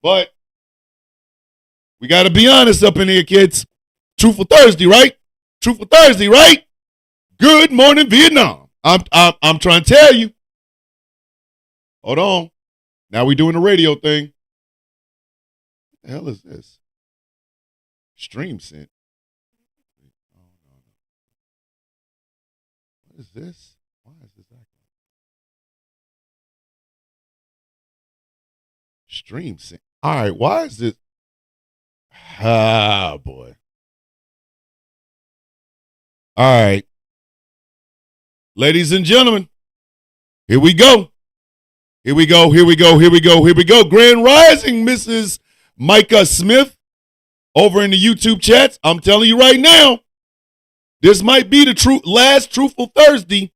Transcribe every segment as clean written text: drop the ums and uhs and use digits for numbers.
But we got to be honest up in here, kids. Truthful Thursday, right? Truthful Thursday, right? Good morning, Vietnam. I'm trying to tell you. Hold on. Now we doing the radio thing. What the hell is this? Stream sent. What is this? Why is this acting? Stream sent. All right, why is this? Ah, boy. All right. Ladies and gentlemen, here we go. Here we go. Here we go. Here we go. Here we go. Grand Rising, Mrs. Micah Smith over in the YouTube chats. I'm telling you right now, this might be the last Truthful Thursday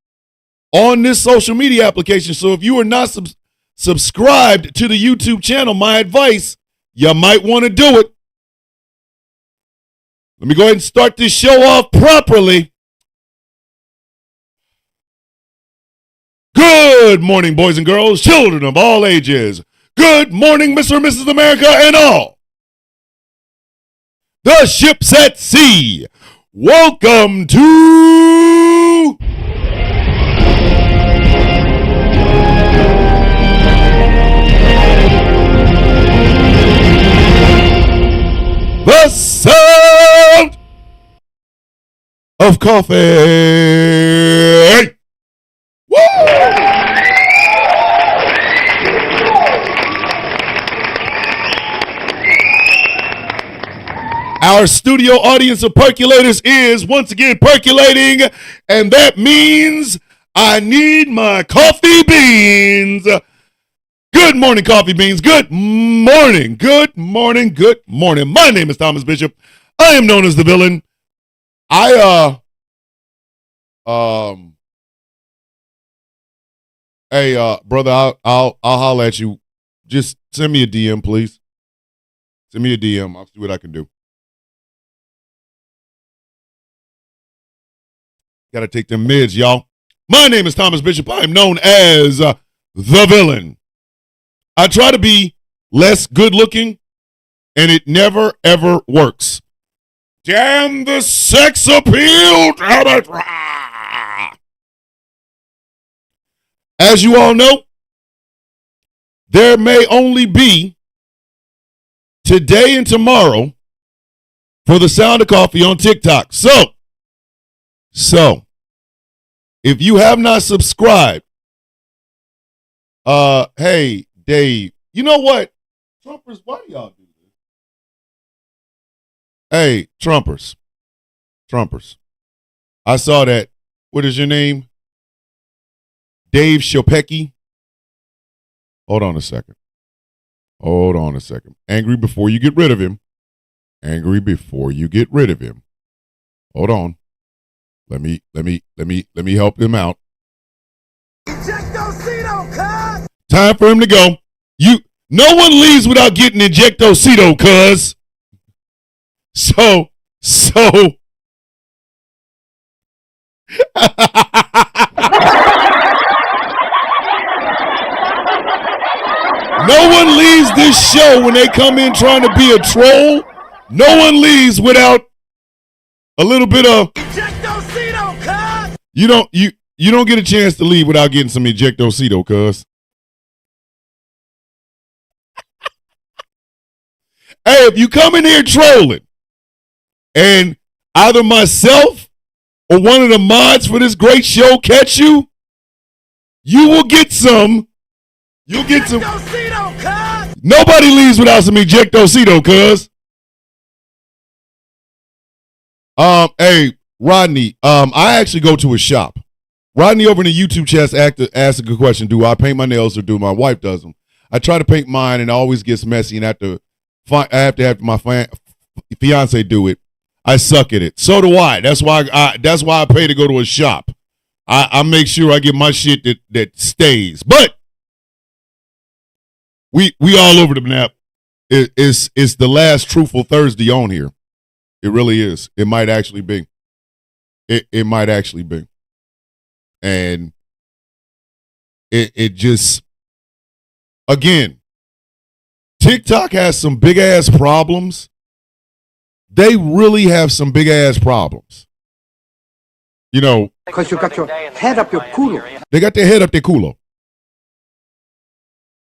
on this social media application. So if you are not subscribed to the YouTube channel, my advice, you might want to do it. Let me go ahead and start this show off properly. Good morning, boys and girls, children of all ages. Good morning, Mr. and Mrs. America and all. The ships at sea. Welcome to the sound of coffee. Woo! Our studio audience of percolators is once again percolating, and that means I need my coffee beans. Good morning, coffee beans. Good morning. Good morning. Good morning. My name is Thomas Bishop. I am known as the villain. Hey, brother, I'll holler at you. Just send me a DM, please. Send me a DM. I'll see what I can do. Got to take them mids, y'all. My name is Thomas Bishop. I am known as the villain. I try to be less good looking, and it never, ever works. Damn the sex appeal, damn it. As you all know, there may only be today and tomorrow for the sound of coffee on TikTok. So, if you have not subscribed, hey, Dave, you know what? Trumpers, why do y'all do this? Hey, Trumpers. I saw that. What is your name? Dave Chopecki. Hold on a second. Angry before you get rid of him. Hold on. Let me help him out. Time for him to go. No one leaves without getting Injectocito, cuz. So. No one leaves this show when they come in trying to be a troll. No one leaves without a little bit of Injectocito, cuz. You don't get a chance to leave without getting some Injectocito, cuz. Hey, if you come in here trolling and either myself or one of the mods for this great show catch you, you will get some. You'll get some. Nobody leaves without some Injectocito, cuz. Hey, Rodney, I actually go to a shop. Rodney over in the YouTube chat asked a good question. Do I paint my nails or do my wife does them? I try to paint mine and it always gets messy and I have to have my fiance do it. I suck at it. So do I. That's why I pay to go to a shop. I make sure I get my shit that stays. But we all over the map. It's the last Truthful Thursday on here. It really is. It might actually be. It might actually be. And it just, again, TikTok has some big ass problems. They really have some big ass problems. You know, because you got your head up your culo. They got their head up their culo.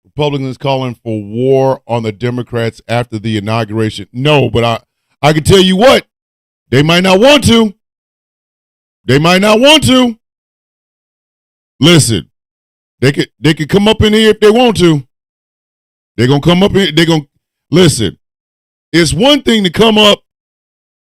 Republicans calling for war on the Democrats after the inauguration. No, but I can tell you what, they might not want to. They might not want to. Listen, they could come up in here if they want to. They're gonna come up in. They're gonna listen. It's one thing to come up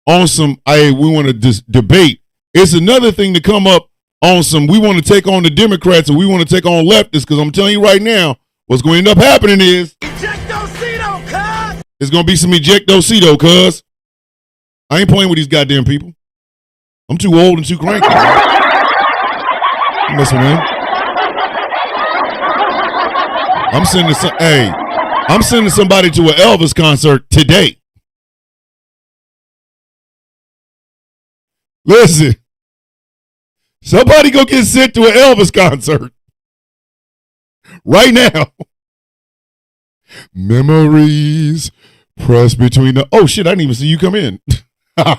on some, hey, we want to debate. It's another thing to come up on some, we want to take on the Democrats and we want to take on leftists, because I'm telling you right now, what's going to end up happening is Ejectocito, cuz! It's going to be some Ejectocito, cuz. I ain't playing with these goddamn people. I'm too old and too cranky. I'm messing with him. I'm sending somebody to an Elvis concert today. Listen, somebody go get sent to an Elvis concert right now. Memories pressed between the. Oh shit! I didn't even see you come in. You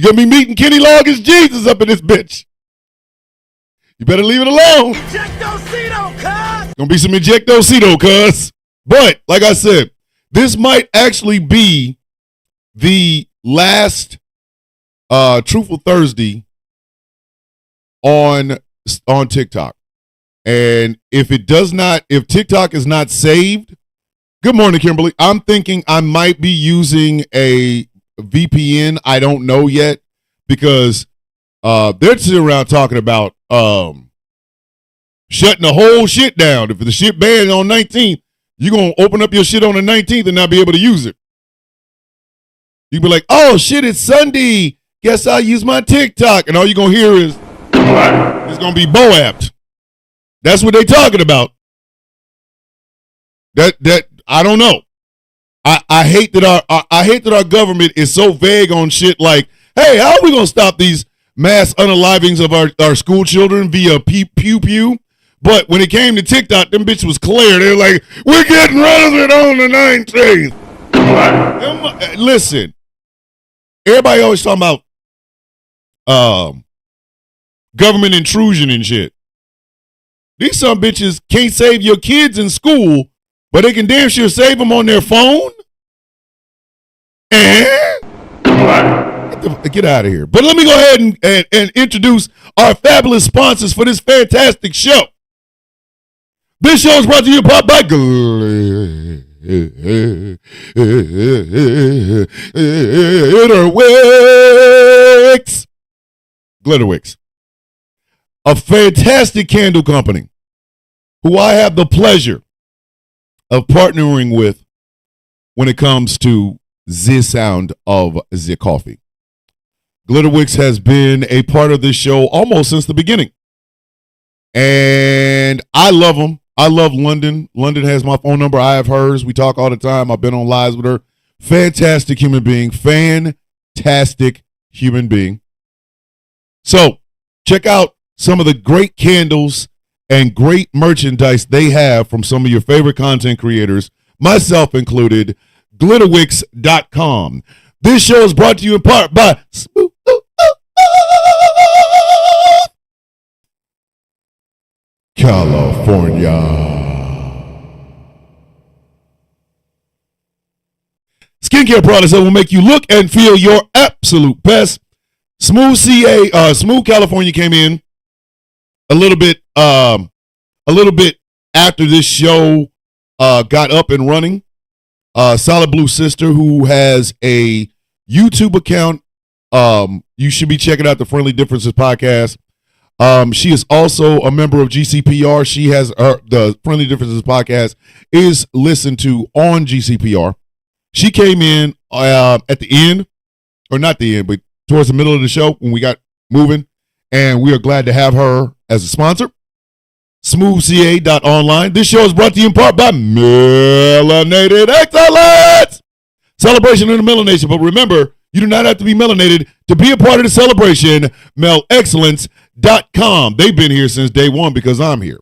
gonna be meeting Kenny Loggins Jesus up in this bitch. You better leave it alone. Ejectocito, cuz. Gonna be some Ejectocito, cuz. But like I said, this might actually be the last Truthful Thursday on TikTok. And if TikTok is not saved, good morning, Kimberly. I'm thinking I might be using a VPN. I don't know yet, because they're sitting around talking about shutting the whole shit down. If the shit banned on 19th, you're going to open up your shit on the 19th and not be able to use it. You be like, oh shit, it's Sunday. Guess I'll use my TikTok. And all you're going to hear is, it's going to be Boapped. That's what they talking about. That I don't know. I hate that our government is so vague on shit like, hey, how are we going to stop these mass unalivings of our school children via pew pew? But when it came to TikTok, them bitches was clear. They're like, we're getting rid of it on the 19th. Listen, everybody always talking about government intrusion and shit. These some bitches can't save your kids in school, but they can damn sure save them on their phone. Get out of here. But let me go ahead and introduce our fabulous sponsors for this fantastic show. This show is brought to you by Glitterwix. Glitterwix. A fantastic candle company who I have the pleasure of partnering with when it comes to the sound of the coffee. Glitterwix has been a part of this show almost since the beginning. And I love them. I love London. London has my phone number. I have hers. We talk all the time. I've been on lives with her. Fantastic human being. Fantastic human being. So check out some of the great candles and great merchandise they have from some of your favorite content creators, myself included, glitterwix.com. This show is brought to you in part by Smooth California. Skincare products that will make you look and feel your absolute best. Smooth California came in a little bit after this show got up and running. Solid Blue Sister, who has a YouTube account, you should be checking out the Friendly Differences podcast. She is also a member of GCPR. She has the Friendly Differences podcast is listened to on GCPR. She came in at the end, or not the end, but towards the middle of the show when we got moving, and we are glad to have her as a sponsor. SmoothCA.online. This show is brought to you in part by Melanated Excellence. Celebration of the melanation. But remember, you do not have to be melanated to be a part of the celebration. MelExcellence.com. They've been here since day one because I'm here.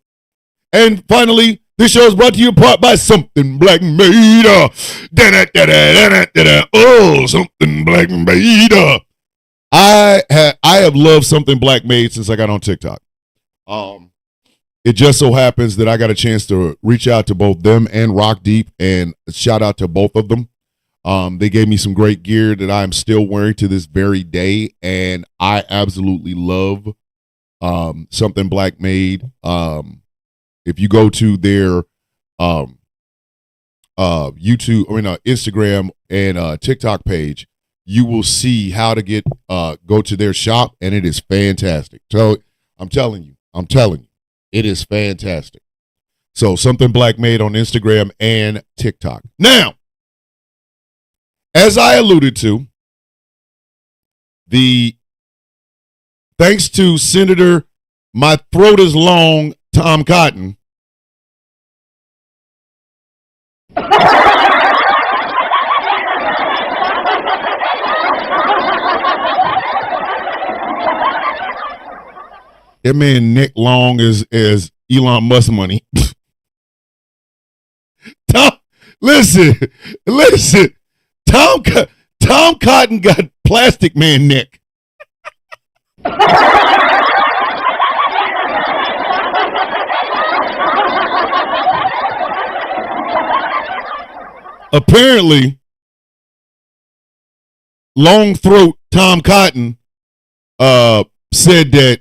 And finally, This show is brought to you in part by Something Black Made. Oh, Something Black Made. I have loved Something Black Made since I got on TikTok. It just so happens that I got a chance to reach out to both them and Rock Deep, and shout out to both of them. They gave me some great gear that I'm still wearing to this very day, and I absolutely love Something Black Made. If you go to their Instagram and TikTok page, you will see how to go to their shop, and it is fantastic. So I'm telling you, it is fantastic. So Something Black Made on Instagram and TikTok. Now, as I alluded to, thanks to Senator My Throat is Long, Tom Cotton. That man neck long as Elon Musk money. Listen. Tom Cotton got Plastic Man neck. Apparently, long throat Tom Cotton said that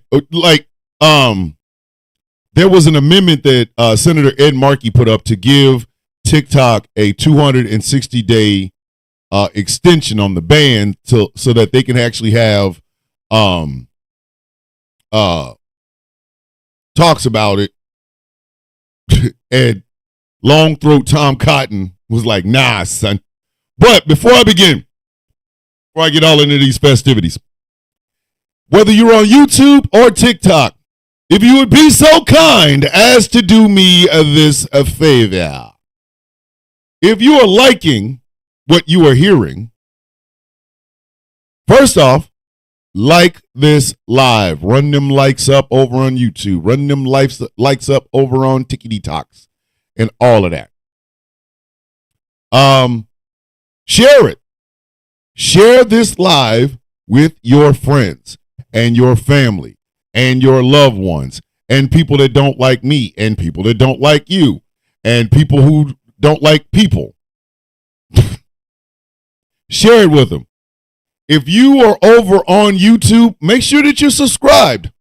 there was an amendment that Senator Ed Markey put up to give TikTok a 260-day extension on the ban so that they can actually have talks about it. And long throat Tom Cotton was like, nah, son. But before I get all into these festivities, whether you're on YouTube or TikTok, if you would be so kind as to do me this favor, if you are liking what you are hearing, first off, like this live. Run them likes up over on YouTube. Run them likes up over on Tickety Talks and all of that. Share it. Share this live with your friends and your family and your loved ones and people that don't like me and people that don't like you and people who don't like people. Share it with them. If you are over on YouTube, make sure that you're subscribed.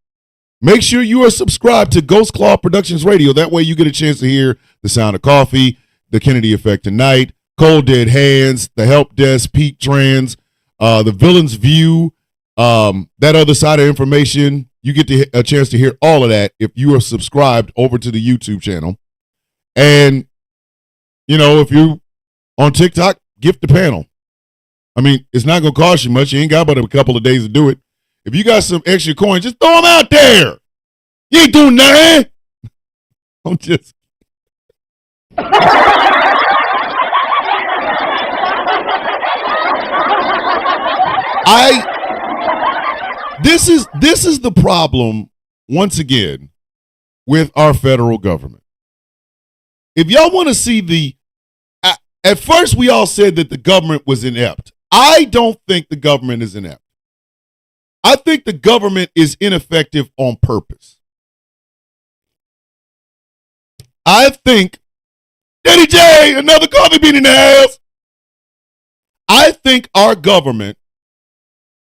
Make sure you are subscribed to Ghost Claw Productions Radio. That way you get a chance to hear The Sound of Coffee, The Kennedy Effect Tonight, Cold Dead Hands, The Help Desk, Peak Trends, The Villain's View, that other side of information. You get a chance to hear all of that if you are subscribed over to the YouTube channel. And, if you're on TikTok, gift the panel. I mean, it's not going to cost you much. You ain't got but a couple of days to do it. If you got some extra coins, just throw them out there. You ain't doing nothing. I'm just. This is the problem, once again, with our federal government. If y'all want to see at first we all said that the government was inept. I don't think the government is inept. I think the government is ineffective on purpose. I think, Daddy J, another coffee bean in the house. I think our government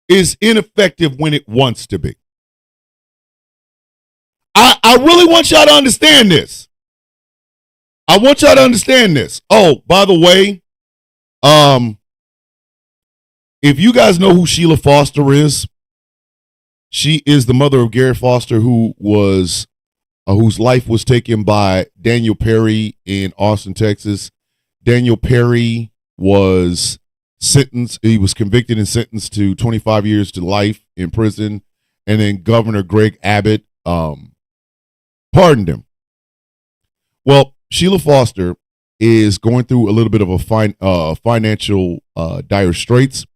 is ineffective when it wants to be. I really want y'all to understand this. I want y'all to understand this. Oh, by the way, if you guys know who Sheila Foster is, she is the mother of Garrett Foster, whose life was taken by Daniel Perry in Austin, Texas. Daniel Perry was convicted and sentenced to 25 years to life in prison, and then Governor Greg Abbott pardoned him. Well, Sheila Foster is going through a little bit of a financial dire straits,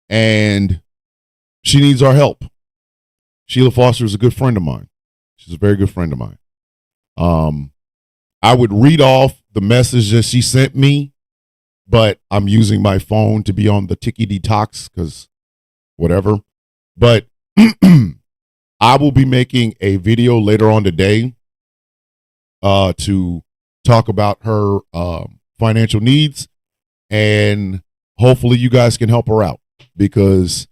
and she needs our help. Sheila Foster is a good friend of mine. She's a very good friend of mine. I would read off the message that she sent me, but I'm using my phone to be on the ticky detox because whatever. But I will be making a video later on today to talk about her financial needs, and hopefully you guys can help her out because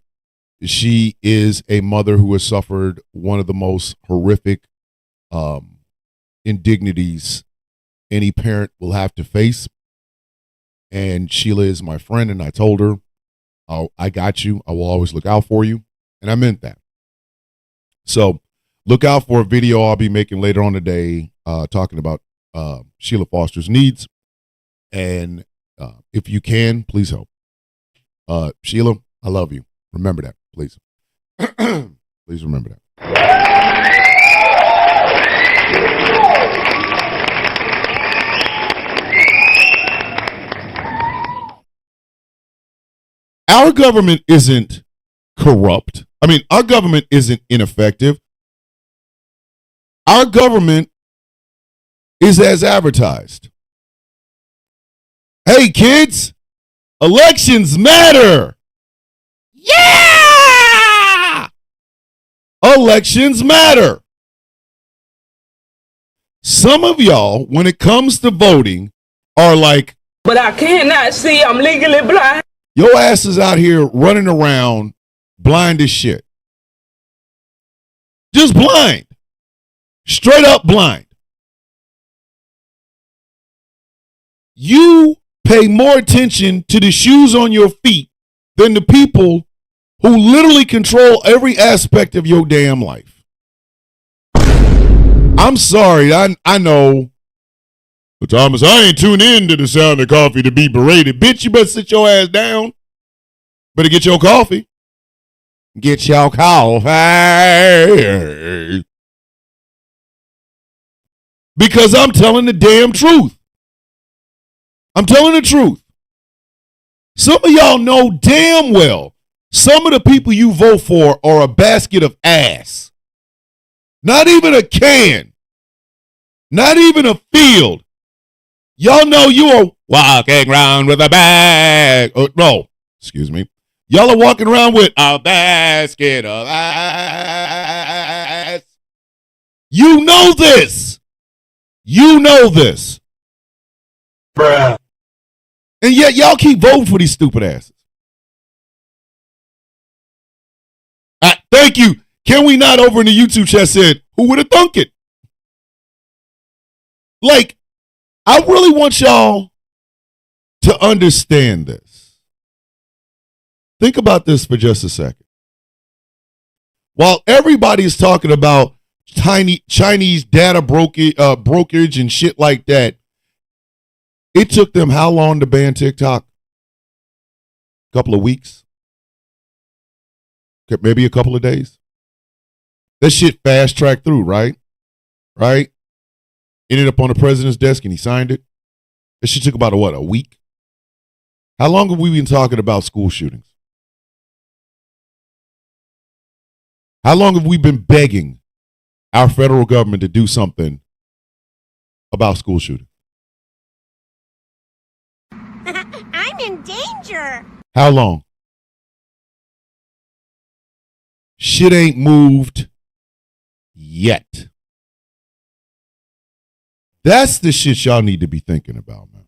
she is a mother who has suffered one of the most horrific indignities any parent will have to face. And Sheila is my friend, and I told her, I got you. I will always look out for you. And I meant that. So look out for a video I'll be making later on today talking about Sheila Foster's needs. And if you can, please help. Sheila, I love you. Remember that, please. Please remember that. Our government isn't corrupt. I mean, our government isn't ineffective. Our government is as advertised. Hey, kids, elections matter. Yeah! Elections matter. Some of y'all, when it comes to voting, are like, but I cannot see. I'm legally blind. Your ass is out here running around blind as shit. Just blind. Straight up blind. You pay more attention to the shoes on your feet than the people who literally control every aspect of your damn life. I'm sorry. I know. But Thomas, I ain't tuned in to the sound of coffee to be berated. Bitch, you better sit your ass down. Better get your coffee. Get your coffee. Because I'm telling the damn truth. I'm telling the truth. Some of y'all know damn well some of the people you vote for are a basket of ass. Not even a can. Not even a field. Y'all know you are walking around with a bag. Oh, no, excuse me. Y'all are walking around with a basket of ass. You know this. You know this. Bruh. And yet y'all keep voting for these stupid asses. Thank you. Can we not over in the YouTube chat said, who would have thunk it? Like, I really want y'all to understand this. Think about this for just a second. While everybody's talking about tiny Chinese data brokerage and shit like that, it took them how long to ban TikTok? A couple of weeks? Maybe a couple of days? That shit fast-tracked through, right? Right? Ended up on the president's desk and he signed it. That shit took about, a week? How long have we been talking about school shootings? How long have we been begging our federal government to do something about school shootings? I'm in danger. How long? Shit ain't moved yet. That's the shit y'all need to be thinking about, man.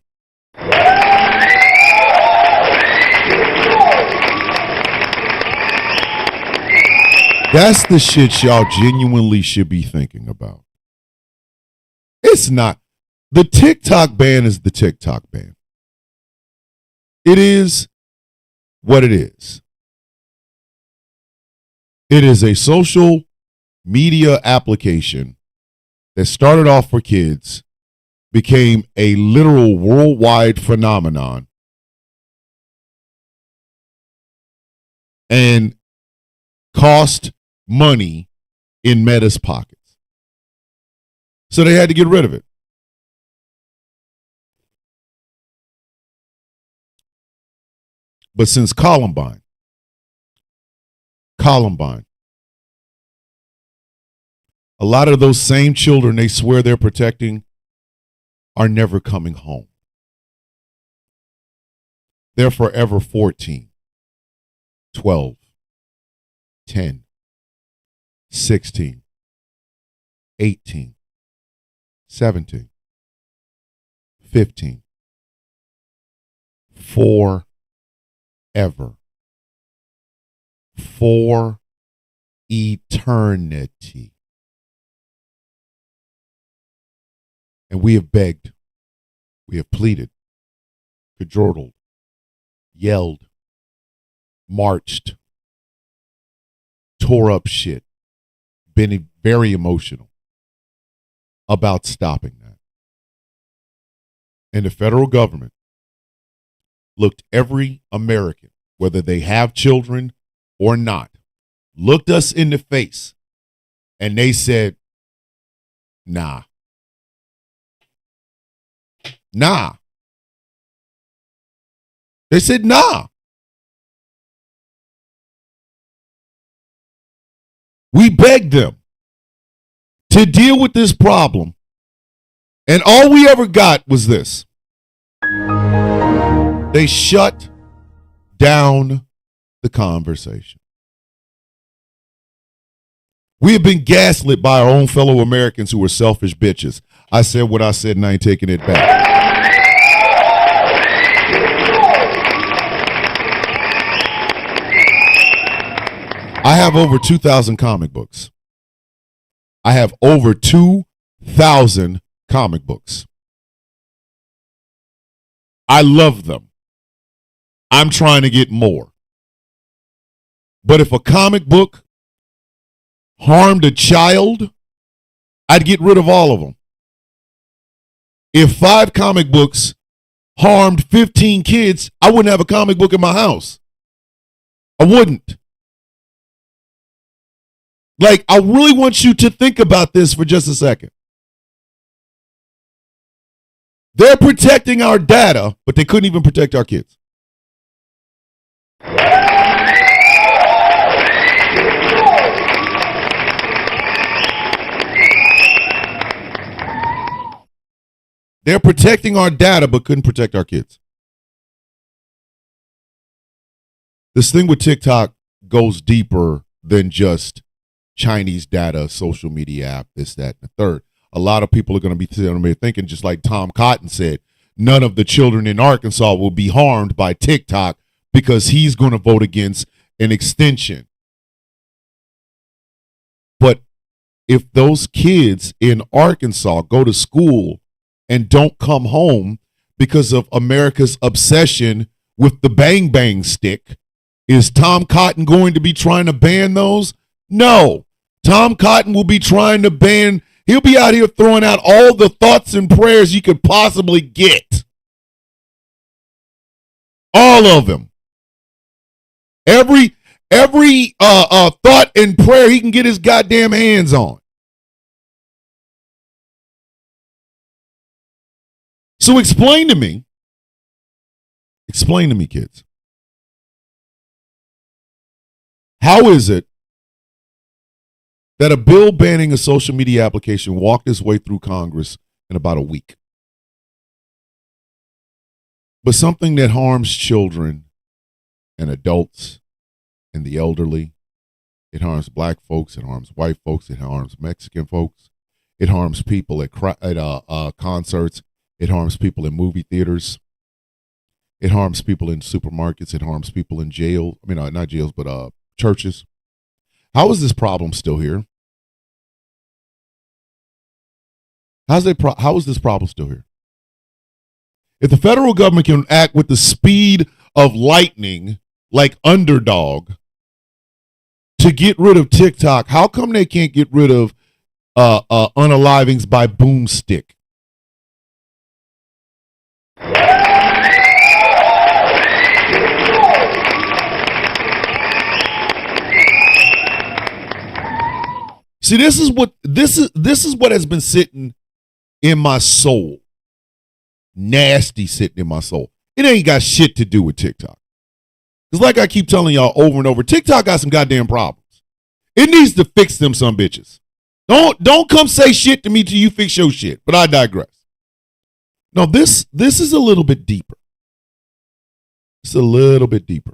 That's the shit y'all genuinely should be thinking about. It's not. The TikTok ban is the TikTok ban. It is what it is. It is a social media application that started off for kids, became a literal worldwide phenomenon, and cost money in Meta's pockets. So they had to get rid of it. But since Columbine, a lot of those same children they swear they're protecting are never coming home. They're forever 14, 12, 10, 16, 18, 17, 15, forever. For eternity. And we have begged, we have pleaded, cajoled, yelled, marched, tore up shit, been very emotional about stopping that. And the federal government looked every American, whether they have children or not, looked us in the face and they said, nah. Nah. They said, nah. We begged them to deal with this problem, and all we ever got was this. They shut down the conversation. We have been gaslit by our own fellow Americans who are selfish bitches. I said what I said and I ain't taking it back. I have over 2,000 comic books. I have over 2,000 comic books. I love them. I'm trying to get more. But if a comic book harmed a child, I'd get rid of all of them. If 5 comic books harmed 15 kids, I wouldn't have a comic book in my house. I wouldn't. Like, I really want you to think about this for just a second. They're protecting our data, but they couldn't even protect our kids. They're protecting our data, but couldn't protect our kids. This thing with TikTok goes deeper than just Chinese data, social media app, this, that, and the third. A lot of people are going to be thinking, just like Tom Cotton said, none of the children in Arkansas will be harmed by TikTok because he's going to vote against an extension. But if those kids in Arkansas go to school and don't come home because of America's obsession with the bang bang stick, is Tom Cotton going to be trying to ban those? No. Tom Cotton will be trying to ban, he'll be out here throwing out all the thoughts and prayers you could possibly get. All of them. Every thought and prayer he can get his goddamn hands on. So explain to me, kids. How is it that a bill banning a social media application walked its way through Congress in about a week? But something that harms children and adults and the elderly, it harms black folks, it harms white folks, it harms Mexican folks, it harms people at concerts, it harms people in movie theaters, it harms people in supermarkets, it harms people in jail. I mean, not jails, but churches. How is this problem still here? How is this problem still here? If the federal government can act with the speed of lightning, like Underdog, to get rid of TikTok, how come they can't get rid of unalivings by Boomstick? See, this is what has been sitting in my soul. Nasty sitting in my soul. It ain't got shit to do with TikTok. Because like I keep telling y'all over and over, TikTok got some goddamn problems. It needs to fix them some bitches. Don't come say shit to me till you fix your shit. But I digress. No, this is a little bit deeper. It's a little bit deeper.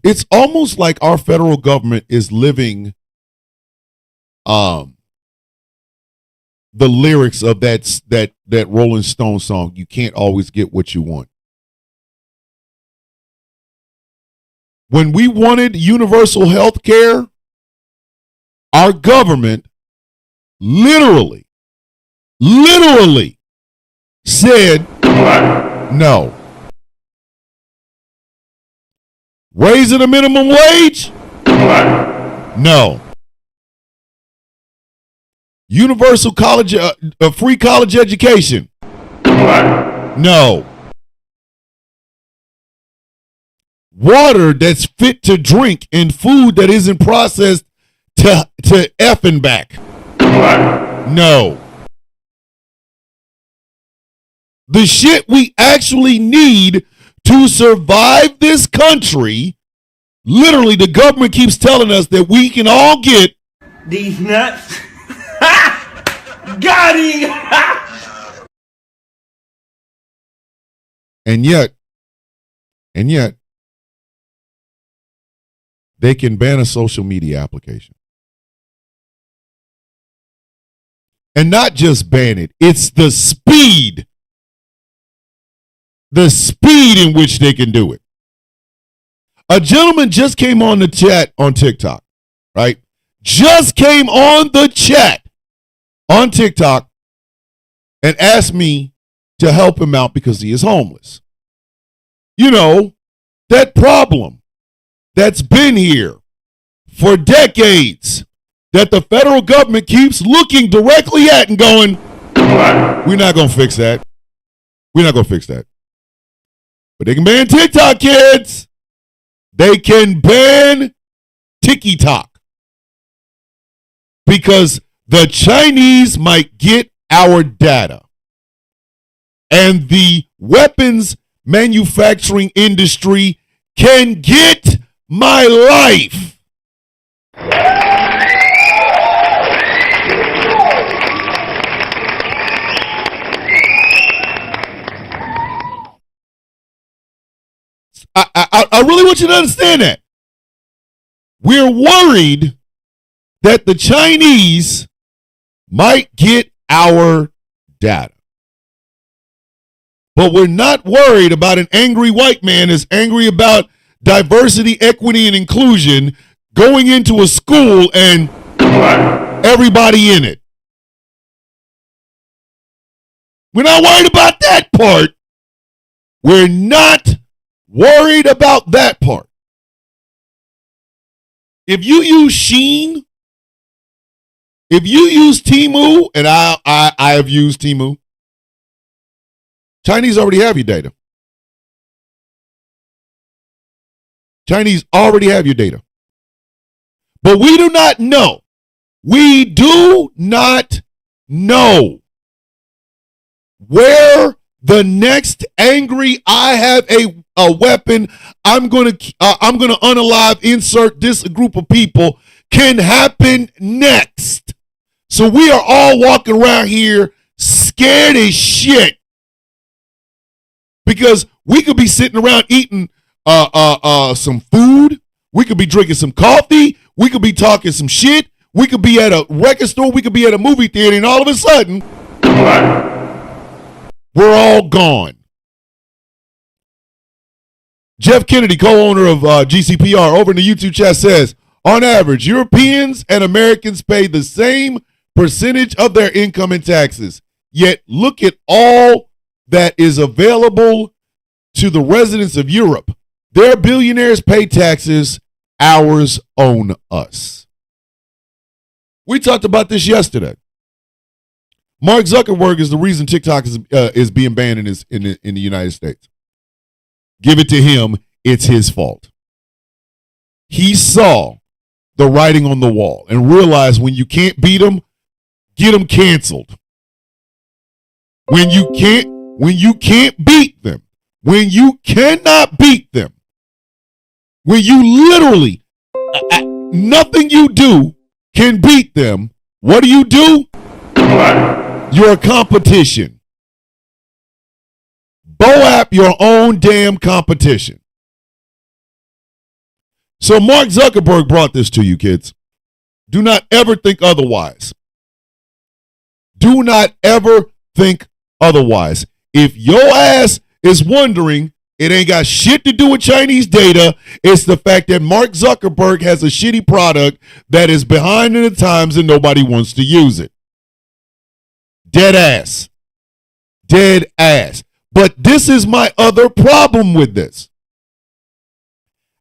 It's almost like our federal government is living the lyrics of that Rolling Stone song, "You Can't Always Get What You Want." When we wanted universal health care, our government literally said no. Raising the minimum wage? No. Universal college, free college education? No. Water that's fit to drink and food that isn't processed to F and back? No. The shit we actually need to survive this country, literally the government keeps telling us that we can all get. These nuts. Got him. And yet, they can ban a social media application. And not just ban it, it's the speed in which they can do it. A gentleman just came on the chat on TikTok, right? Just came on the chat on TikTok and asked me to help him out because he is homeless. You know, that problem that's been here for decades that the federal government keeps looking directly at and going, we're not going to fix that. We're not going to fix that. But they can ban TikTok, kids. They can ban TikTok because the Chinese might get our data. And the weapons manufacturing industry can get my life. I really want you to understand that. We're worried that the Chinese might get our data. But we're not worried about an angry white man that's angry about diversity, equity, and inclusion going into a school and everybody in it. We're not worried about that part. We're not worried about that part. If you use Shein, if you use Temu, and I have used Temu, Chinese already have your data. Chinese already have your data. But we do not know. We do not know where the next angry, I have a weapon, I'm gonna unalive, insert this group of people, can happen next. So we are all walking around here scared as shit. Because we could be sitting around eating some food, we could be drinking some coffee, we could be talking some shit, we could be at a record store, we could be at a movie theater, and all of a sudden, we're all gone. Jeff Kennedy, co-owner of GCPR, over in the YouTube chat says, on average, Europeans and Americans pay the same percentage of their income in taxes. Yet look at all that is available to the residents of Europe. Their billionaires pay taxes. Ours own us. We talked about this yesterday. Mark Zuckerberg is the reason TikTok is being banned in the United States. Give it to him. It's his fault. He saw the writing on the wall and realized when you can't beat them, get them canceled. When you can't beat them, when you cannot beat them, when you literally, nothing you do can beat them, what do? You're a competition. BOAP your own damn competition. So Mark Zuckerberg brought this to you, kids. Do not ever think otherwise. Do not ever think otherwise. If your ass is wondering, it ain't got shit to do with Chinese data. It's the fact that Mark Zuckerberg has a shitty product that is behind in the times and nobody wants to use it. Dead ass. Dead ass. But this is my other problem with this.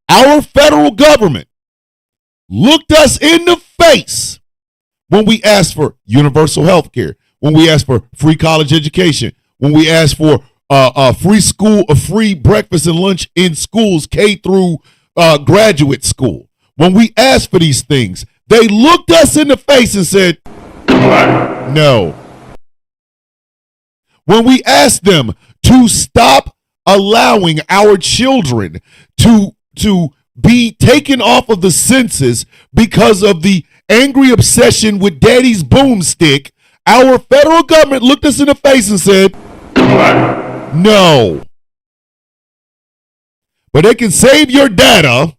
Our federal government looked us in the face when we asked for universal health care, when we asked for free college education, when we asked for free school, a free breakfast and lunch in schools, K through graduate school. When we asked for these things, they looked us in the face and said, no. When we asked them to stop allowing our children to be taken off of the census because of the angry obsession with daddy's boomstick, our federal government looked us in the face and said, no. But they can save your data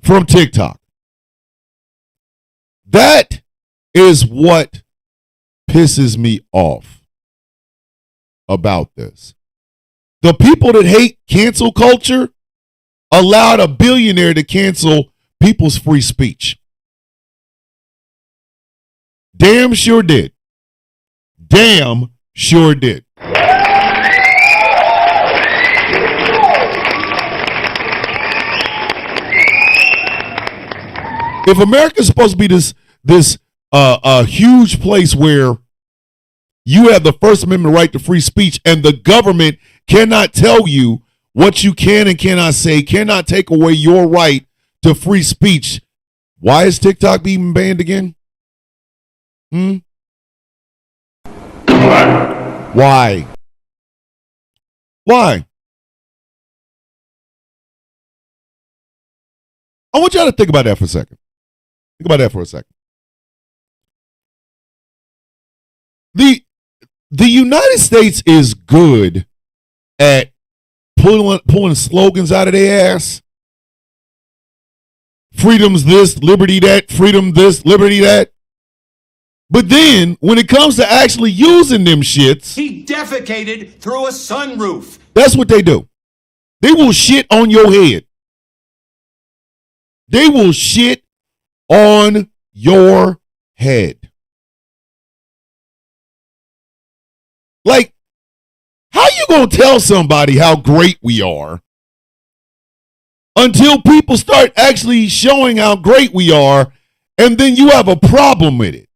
from TikTok. That is what pisses me off about this. The people that hate cancel culture allowed a billionaire to cancel people's free speech. Damn sure did. Damn sure did. If America is supposed to be this huge place where you have the First Amendment right to free speech and the government cannot tell you what you can and cannot say, cannot take away your right to free speech, why is TikTok being banned again? Why? Why? I want y'all to think about that for a second. Think about that for a second. The United States is good at pulling slogans out of their ass. Freedom's this, liberty that, freedom this, liberty that. But then, when it comes to actually using them shits, he defecated through a sunroof. That's what they do. They will shit on your head. They will shit on your head. Like, how you gonna tell somebody how great we are until people start actually showing how great we are, and then you have a problem with it?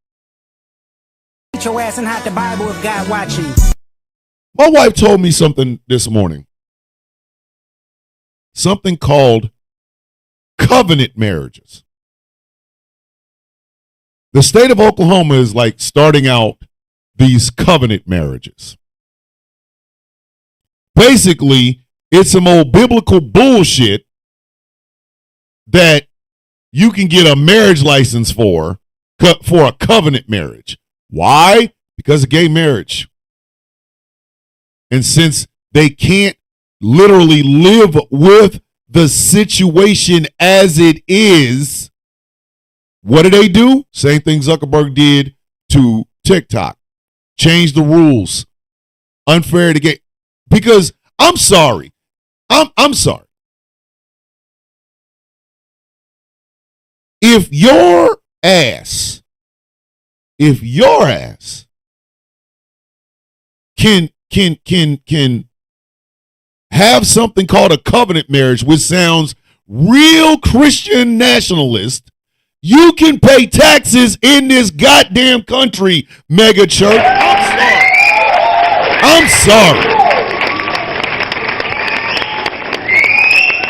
Get your ass and hide the Bible if God watching. My wife told me something this morning. Something called covenant marriages. The state of Oklahoma is like starting out these covenant marriages. Basically, it's some old biblical bullshit that you can get a marriage license for a covenant marriage. Why? Because of gay marriage. And since they can't literally live with the situation as it is, what do? Same thing Zuckerberg did to TikTok. Change the rules. Unfair to gay. Because I'm sorry. I'm sorry. If your ass can have something called a covenant marriage, which sounds real Christian nationalist, you can pay taxes in this goddamn country, mega church. I'm sorry.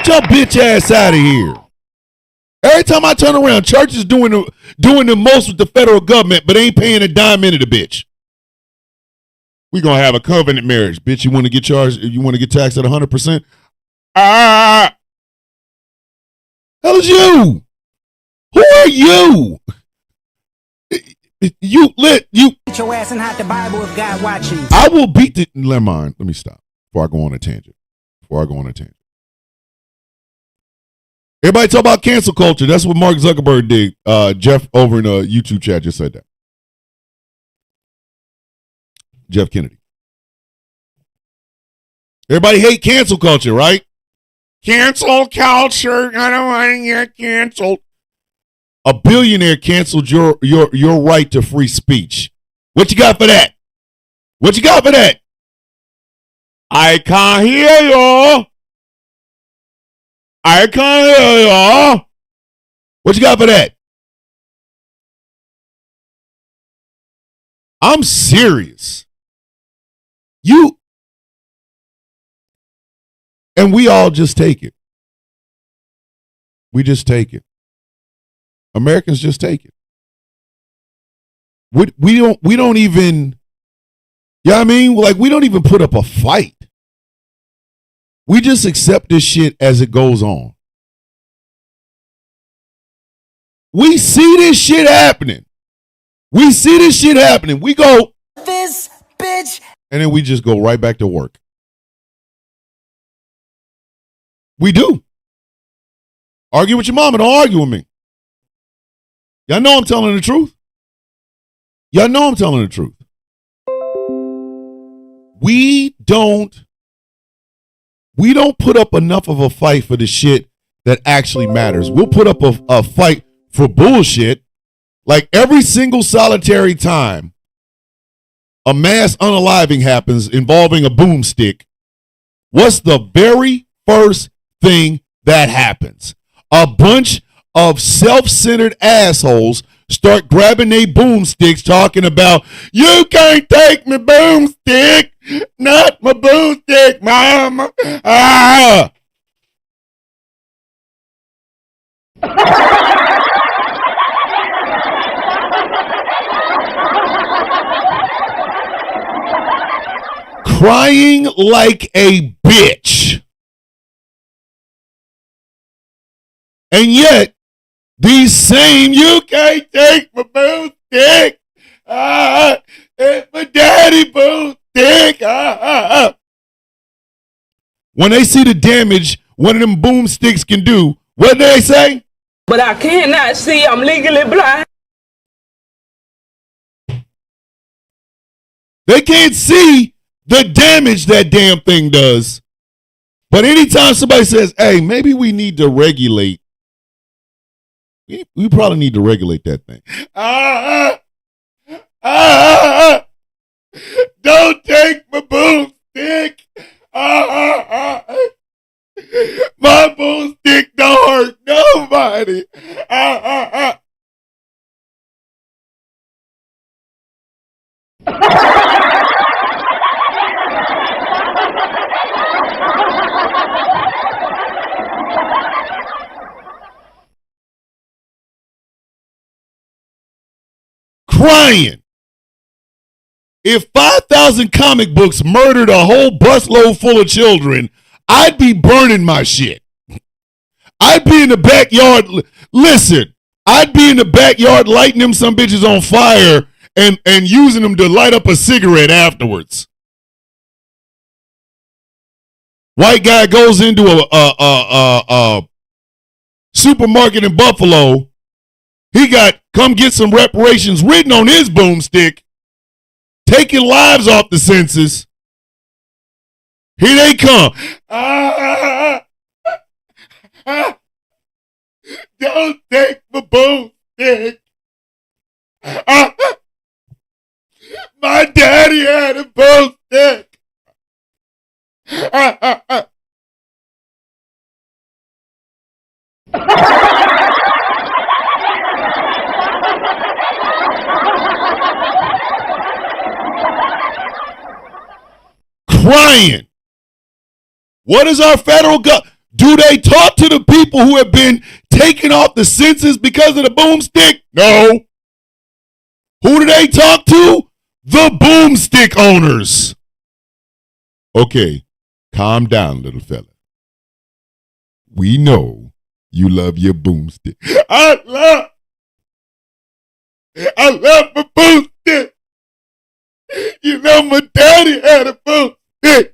Get your bitch ass out of here. Every time I turn around, church is doing the most with the federal government, but ain't paying a dime into the bitch. We gonna have a covenant marriage, bitch. You want to get charged? You want to get taxed at 100%? Hell is you? Who are you? You. Beat your ass and hide the Bible if God watching. I will beat the. Never mind. Let me stop before I go on a tangent. Everybody talk about cancel culture. That's what Mark Zuckerberg did. Jeff over in a YouTube chat just said that. Jeff Kennedy. Everybody hate cancel culture, right? Cancel culture. I don't want to get canceled. A billionaire canceled your right to free speech. What you got for that? What you got for that? I can't hear you. I can't hear you. What you got for that? I'm serious. You and we all just take it. We just take it. Americans just take it. We don't even, you know what I mean? Like, we don't even put up a fight. We just accept this shit as it goes on. We see this shit happening. We go, This bitch. and then we just go right back to work. We do. Argue with your mama, don't argue with me. Y'all know I'm telling the truth. We don't put up enough of a fight for the shit that actually matters. We'll put up a fight for bullshit. Like every single solitary time a mass unaliving happens involving a boomstick, what's the very first thing that happens? A bunch of self-centered assholes start grabbing their boomsticks talking about, you can't take my boomstick, not my boomstick, mama. Ah. Crying like a bitch. And yet, these same, you can't take my boomstick. It's my daddy boomstick. When they see the damage one of them boomsticks can do, what do they say? But I cannot see. I'm legally blind. They can't see the damage that damn thing does. But anytime somebody says, hey, maybe we need to regulate, we probably need to regulate that thing. Don't take my boomstick. My boomstick don't hurt nobody. Crying. If 5,000 comic books murdered a whole busload full of children, I'd be burning my shit. I'd be in the backyard. Listen, I'd be in the backyard lighting them some bitches on fire and using them to light up a cigarette afterwards. White guy goes into a supermarket in Buffalo. He got come get some reparations written on his boomstick, taking lives off the census. Here they come. Don't take my boomstick. My daddy had a boomstick. Crying. What is our federal government? Do they talk to the people who have been taken off the census because of the boomstick? No. Who do they talk to? The boomstick owners. Okay, calm down, little fella. We know you love your boomstick. I love. I love my boomstick. You know my daddy had a boomstick.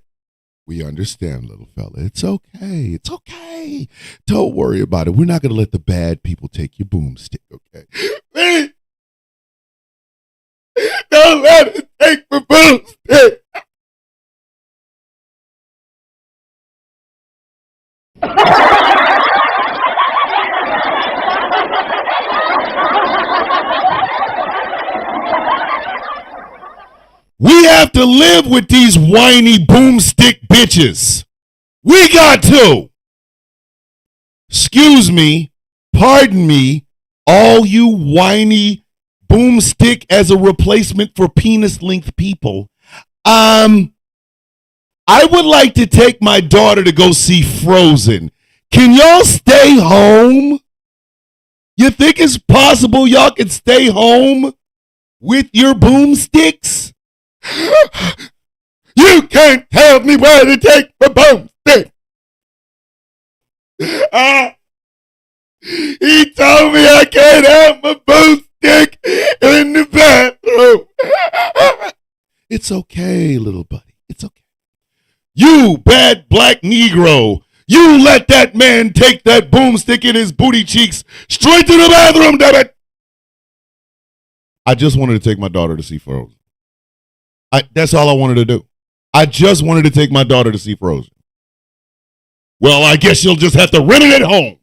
We understand, little fella. It's okay. It's okay. Don't worry about it. We're not going to let the bad people take your boomstick, okay? Please. Don't let it take my boomstick. We have to live with these whiny boomstick bitches. We got to. Excuse me, pardon me, all you whiny boomstick as a replacement for penis-length people. I would like to take my daughter to go see Frozen. Can y'all stay home? You think it's possible y'all can stay home with your boomsticks? You can't tell me where to take my boomstick. He told me I can't have my boomstick in the bathroom. It's okay, little buddy. It's okay. You bad black Negro, you let that man take that boomstick in his booty cheeks straight to the bathroom, damn it. I just wanted to take my daughter to see Frozen. That's all I wanted to do. I just wanted to take my daughter to see Frozen. Well, I guess you'll just have to rent it at home.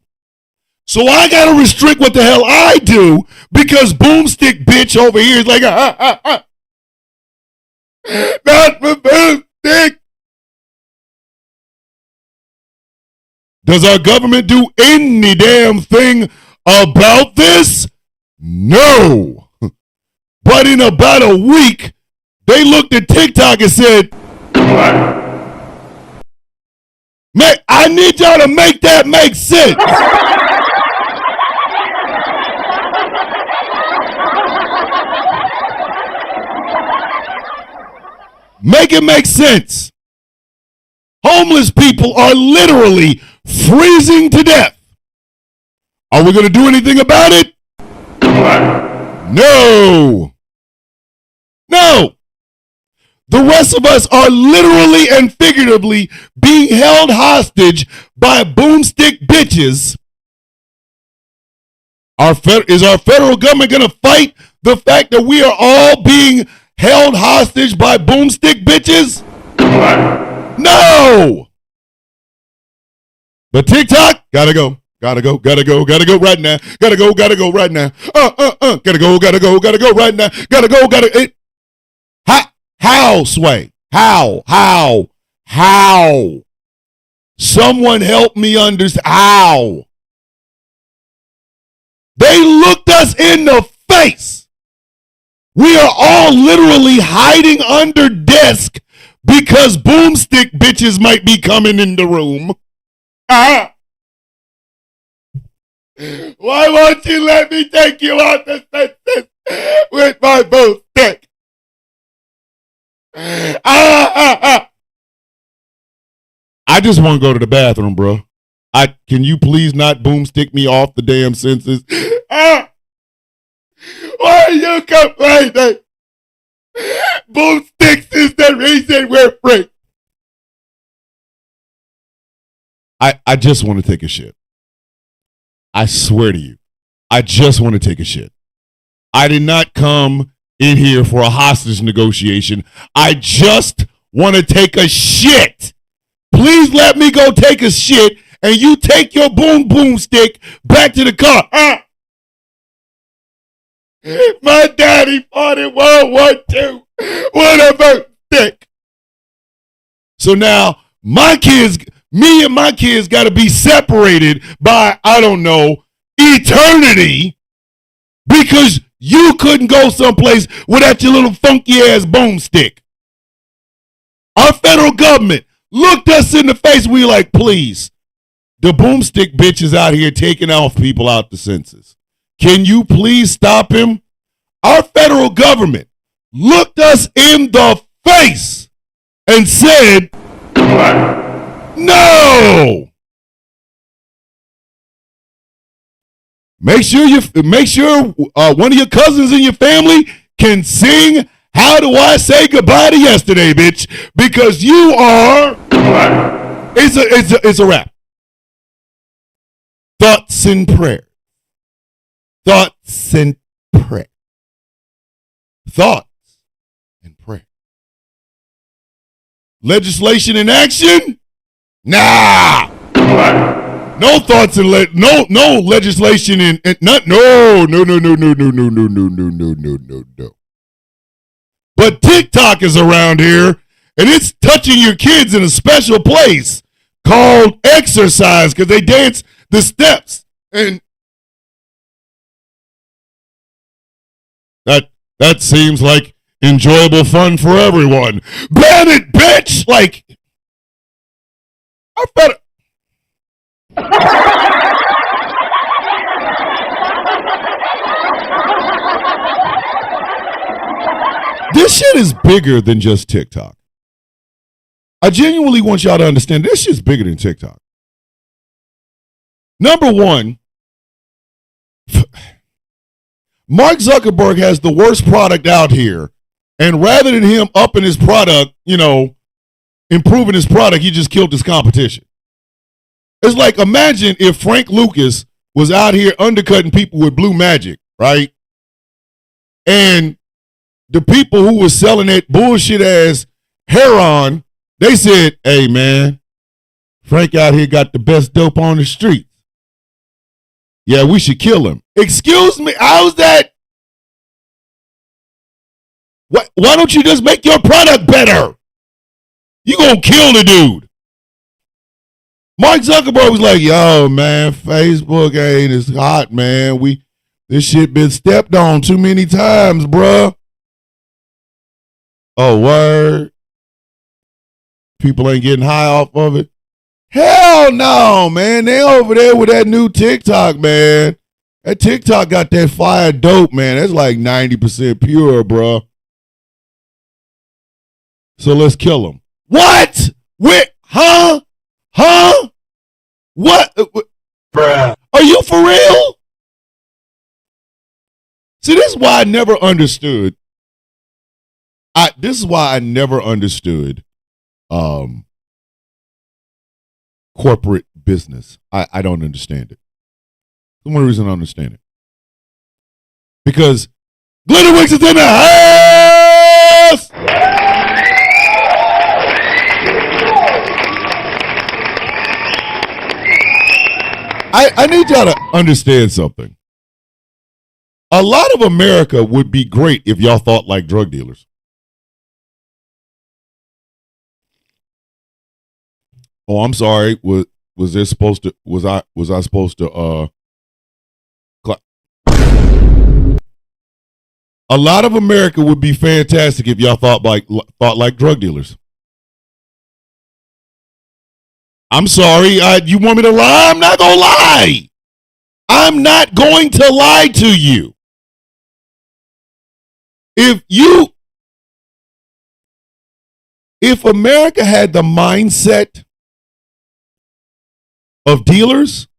So I got to restrict what the hell I do because boomstick bitch over here is like, not my boomstick. Does our government do any damn thing about this? No. But in about a week, they looked at TikTok and said, I need y'all to make that make sense. Make it make sense. Homeless people are literally freezing to death. Are we going to do anything about it? No. No. The rest of us are literally and figuratively being held hostage by boomstick bitches. Is our federal government going to fight the fact that we are all being held hostage by boomstick bitches? No. But TikTok, gotta go right now. Gotta go right now. Gotta go right now. How, Sway? How? Someone help me understand. How? They looked us in the face. We are all literally hiding under desk because boomstick bitches might be coming in the room. Why won't you let me take you out the census with my boomstick? I just want to go to the bathroom, bro. Can you please not boomstick me off the damn census? Why are you complaining? Boomsticks is the reason we're free. I just want to take a shit. I swear to you, I just want to take a shit. I did not come in here for a hostage negotiation. I just want to take a shit. Please let me go take a shit and you take your boomstick back to the car. My daddy fought in World War II with a boomstick. So now me and my kids got to be separated by, I don't know, eternity because you couldn't go someplace without your little funky ass boomstick. Our federal government looked us in the face. We like, please, the boomstick bitch is out here taking off people out the census. Can you please stop him? Our federal government looked us in the face and said, no. Make sure one of your cousins in your family can sing "How Do I Say Goodbye to Yesterday," bitch, because you are. It's a wrap. Thoughts and prayer. Thoughts and prayer. Thoughts and prayer. Legislation in action? Nah. No thoughts and no legislation in not no. But TikTok is around here, and it's touching your kids in a special place called exercise because they dance the steps, and that seems like enjoyable fun for everyone. Ban it, bitch! Like, I better. This shit is bigger than just TikTok. I genuinely want y'all to understand this shit's bigger than TikTok. Number one, Mark Zuckerberg has the worst product out here. And rather than him upping his product, improving his product, he just killed his competition. It's like, imagine if Frank Lucas was out here undercutting people with Blue Magic, right? And the people who was selling that bullshit ass heroin, they said, hey, man, Frank out here got the best dope on the streets. Yeah, we should kill him. Excuse me, how's that? Why don't you just make your product better? You gonna kill the dude. Mark Zuckerberg was like, yo, man, Facebook ain't as hot, man. This shit been stepped on too many times, bruh. Oh, word? People ain't getting high off of it? Hell no, man. They over there with that new TikTok, man. That TikTok got that fire dope, man. That's like 90% pure, bruh. So let's kill them. What? Wait, huh? What? Bruh. Are you for real? See, this is why I never understood. This is why I never understood corporate business. I don't understand it. The one reason I understand it. Because Glitterwix is in the house! I need y'all to understand something. A lot of America would be great if y'all thought like drug dealers. Oh, I'm sorry. Was I supposed to A lot of America would be fantastic if y'all thought like drug dealers. I'm sorry. You want me to lie? I'm not going to lie. I'm not going to lie to you. If America had the mindset of dealers,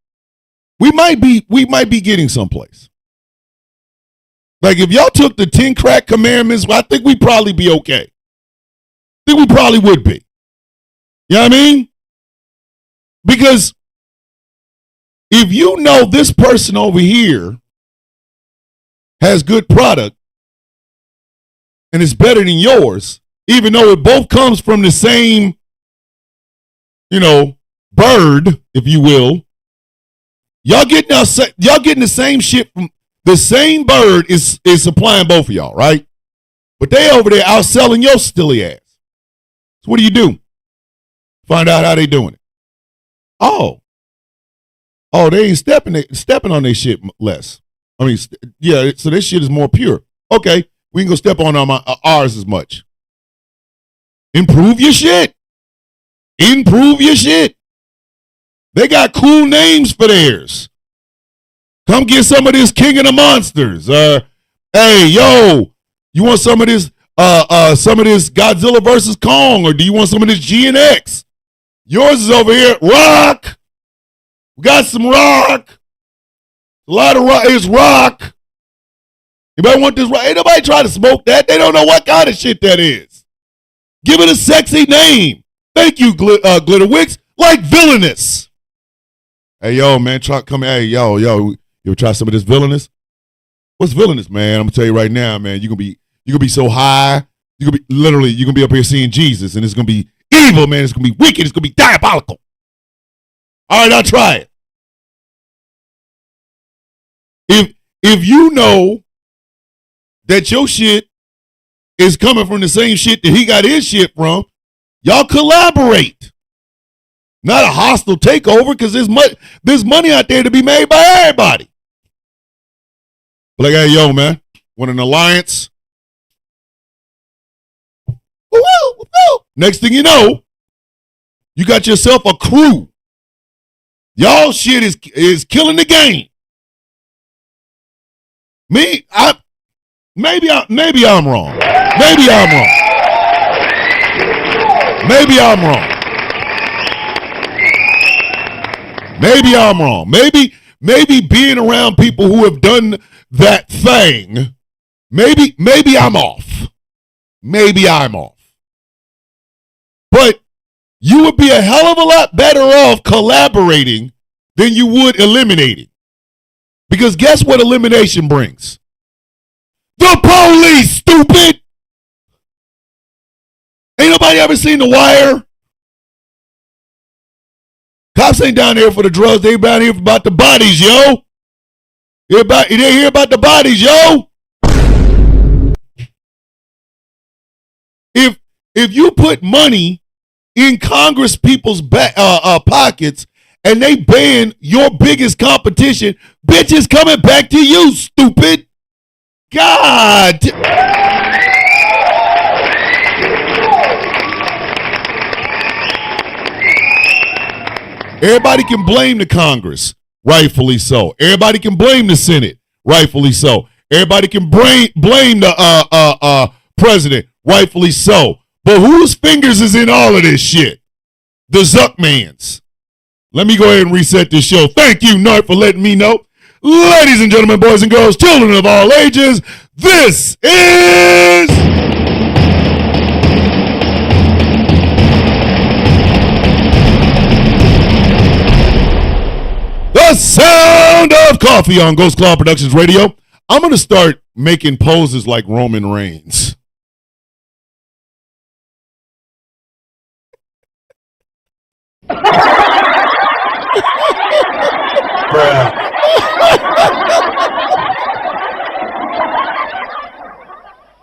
we might be getting someplace. Like if y'all took the 10 crack commandments, I think we'd probably be okay. I think we probably would be. You know what I mean? Because if you know this person over here has good product and it's better than yours, even though it both comes from the same, bird, if you will, y'all getting the same shit from the same bird is supplying both of y'all, right? But they over there outselling your stilly ass. So what do? Find out how they doing it. Oh, they ain't stepping on their shit less. I mean, yeah, so this shit is more pure. Okay, we can go step on ours as much. Improve your shit. They got cool names for theirs. Come get some of this King of the Monsters. Hey, yo, you want some of this Godzilla versus Kong, or do you want some of this GNX? Yours is over here, rock. We got some rock. A lot of rock. It's rock. Anybody want this rock? Ain't nobody try to smoke that. They don't know what kind of shit that is. Give it a sexy name. Thank you, Glitterwix. Like Villainous. Hey, yo, man, hey, yo, you ever try some of this Villainous? What's Villainous, man? I'm gonna tell you right now, man. You're gonna be so high. You're gonna be up here seeing Jesus, and it's gonna be evil, man. It's gonna be wicked. It's gonna be diabolical. All right, I'll try it. If you know that your shit is coming from the same shit that he got his shit from, y'all collaborate. Not a hostile takeover, because there's money out there to be made by everybody. Like, hey, yo, man, want an alliance? Woo-woo. Next thing you know, you got yourself a crew. Y'all shit is killing the game. Maybe I'm wrong. Maybe I'm wrong. Maybe being around people who have done that thing, maybe I'm off. Maybe I'm off. But you would be a hell of a lot better off collaborating than you would eliminating. Because guess what elimination brings? The police, stupid! Ain't nobody ever seen The Wire? Cops ain't down there for the drugs. They down here about the bodies, yo. They hear about the bodies, yo. If you put money in Congress people's pockets and they ban your biggest competition, bitches coming back to you, stupid. God. Everybody can blame the Congress, rightfully so. Everybody can blame the Senate, rightfully so. Everybody can blame the president, rightfully so. But whose fingers is in all of this shit? The Zuckmans. Let me go ahead and reset this show. Thank you, Nart, for letting me know. Ladies and gentlemen, boys and girls, children of all ages, this is... The Sound of Coffee on Ghost Claw Productions Radio. I'm going to start making poses like Roman Reigns.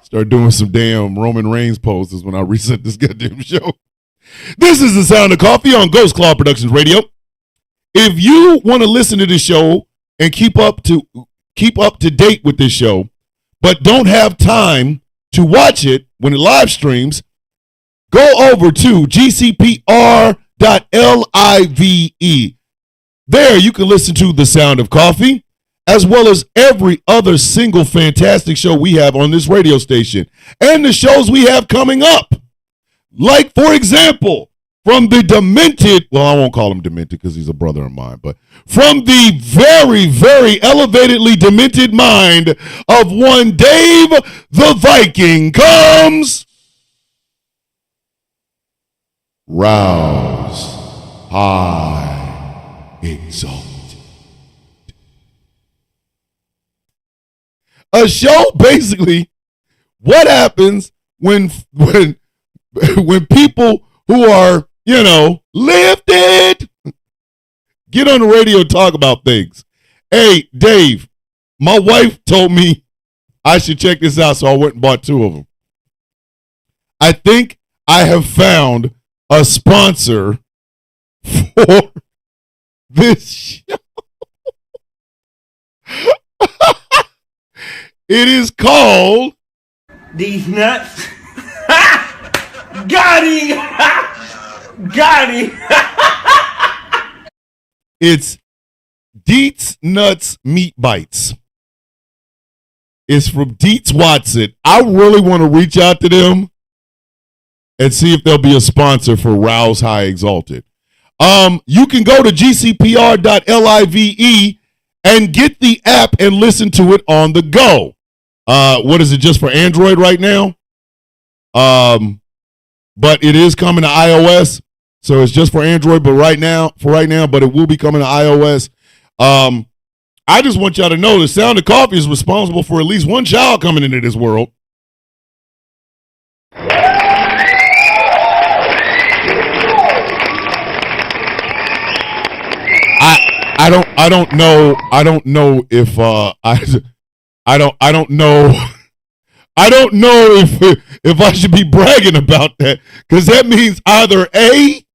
Start doing some damn Roman Reigns poses when I reset this goddamn show. This is The Sound of Coffee on Ghost Claw Productions Radio. If you want to listen to this show and keep up to date with this show, but don't have time to watch it when it live streams, go over to gcpr.live. There you can listen to The Sound of Coffee, as well as every other single fantastic show we have on this radio station, and the shows we have coming up. Like, for example, from the demented, well, I won't call him demented because he's a brother of mine, but from the very, very elevatedly demented mind of one Dave the Viking comes Rouse High Exalted. A show basically what happens when people who are, lifted get on the radio and talk about things. Hey, Dave, my wife told me I should check this out, so I went and bought 2 of them. I think I have found a sponsor for this show. It is called These nuts. Got him. Got him. It's Deets Nuts Meat Bites. It's from Deets Watson. I really want to reach out to them and see if they'll be a sponsor for Rouse High Exalted. You can go to gcpr.live and get the app and listen to it on the go. What is it, just for Android right now? But it is coming to iOS. So it's just for Android, but right now, but it will be coming to iOS. I just want y'all to know the Sound of Coffee is responsible for at least one child coming into this world. I don't know if if I should be bragging about that, because that means either A,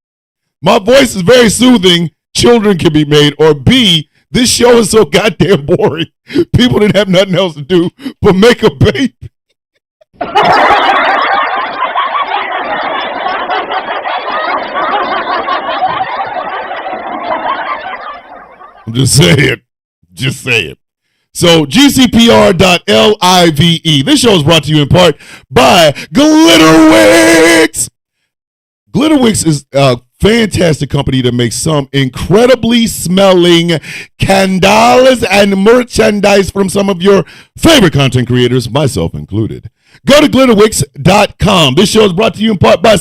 my voice is very soothing, children can be made, or B, this show is so goddamn boring, people didn't have nothing else to do but make a baby. I'm just saying. So GCPR.live. This show is brought to you in part by Glitterwix. Glitterwix is a fantastic company that makes some incredibly smelling candles and merchandise from some of your favorite content creators, myself included. Go to glitterwix.com. This show is brought to you in part by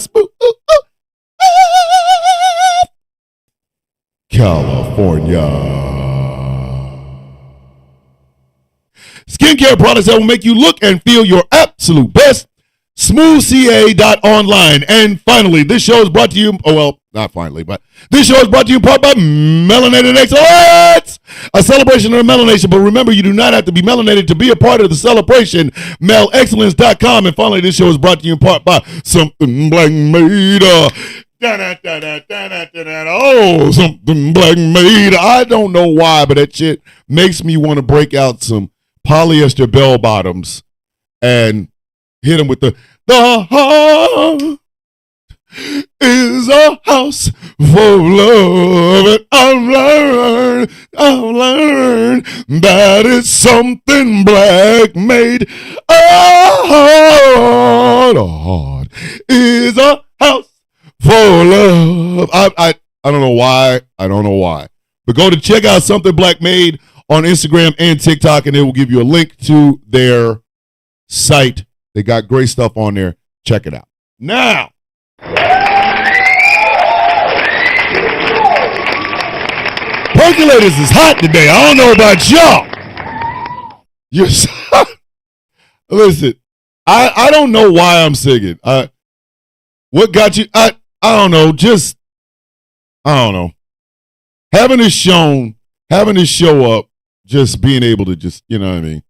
California. Skincare products that will make you look and feel your absolute best. SmoothCA.online. And finally, this show is brought to you, not finally, but this show is brought to you in part by Melanated Excellence, a celebration of melanation. But remember, you do not have to be melanated to be a part of the celebration. MELExcellence.com. And finally, this show is brought to you in part by Something Black Made. Oh, Something Black Made. I don't know why, but that shit makes me want to break out some polyester bell bottoms and hit them with the heart is a house for love. And I've learned that it's something black made. A heart is a house for love. I don't know why. But go to check out Something Black Made on Instagram and TikTok, and it will give you a link to their site. They got great stuff on there. Check it out. Now, Percolators is hot today. I don't know about y'all. Listen, I don't know why I'm singing. What got you? I don't know. I don't know. Having this show up, just being able to you know what I mean?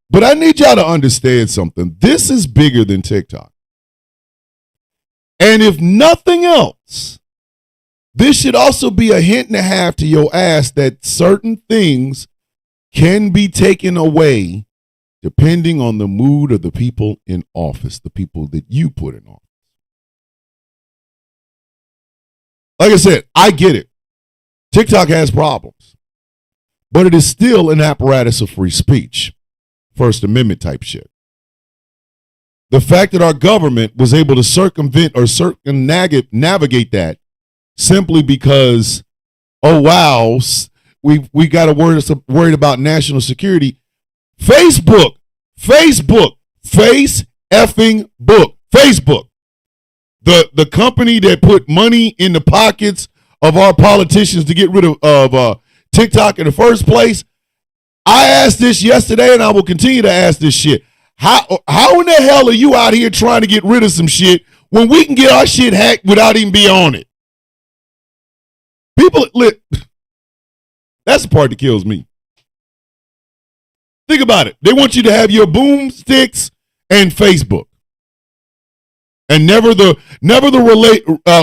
But I need y'all to understand something. This is bigger than TikTok. And if nothing else, this should also be a hint and a half to your ass that certain things can be taken away depending on the mood of the people in office, the people that you put in office. Like I said, I get it. TikTok has problems, but it is still an apparatus of free speech. First Amendment type shit. The fact that our government was able to circumvent or navigate that simply because, oh wow, we got to worried about national security. Facebook, face effing book, Facebook. The company that put money in the pockets of our politicians to get rid of TikTok in the first place. I asked this yesterday, and I will continue to ask this shit. How in the hell are you out here trying to get rid of some shit when we can get our shit hacked without even be on it? That's the part that kills me. Think about it. They want you to have your boomsticks and Facebook, and never the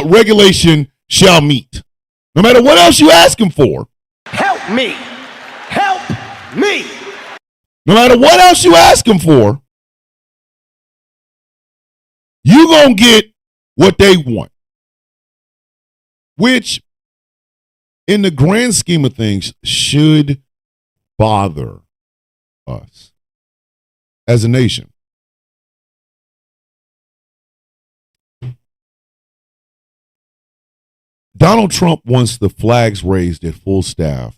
regulation shall meet. No matter what else you ask them for. Help me. Help me. No matter what else you ask them for, you're going to get what they want. Which, in the grand scheme of things, should bother us as a nation. Donald Trump wants the flags raised at full staff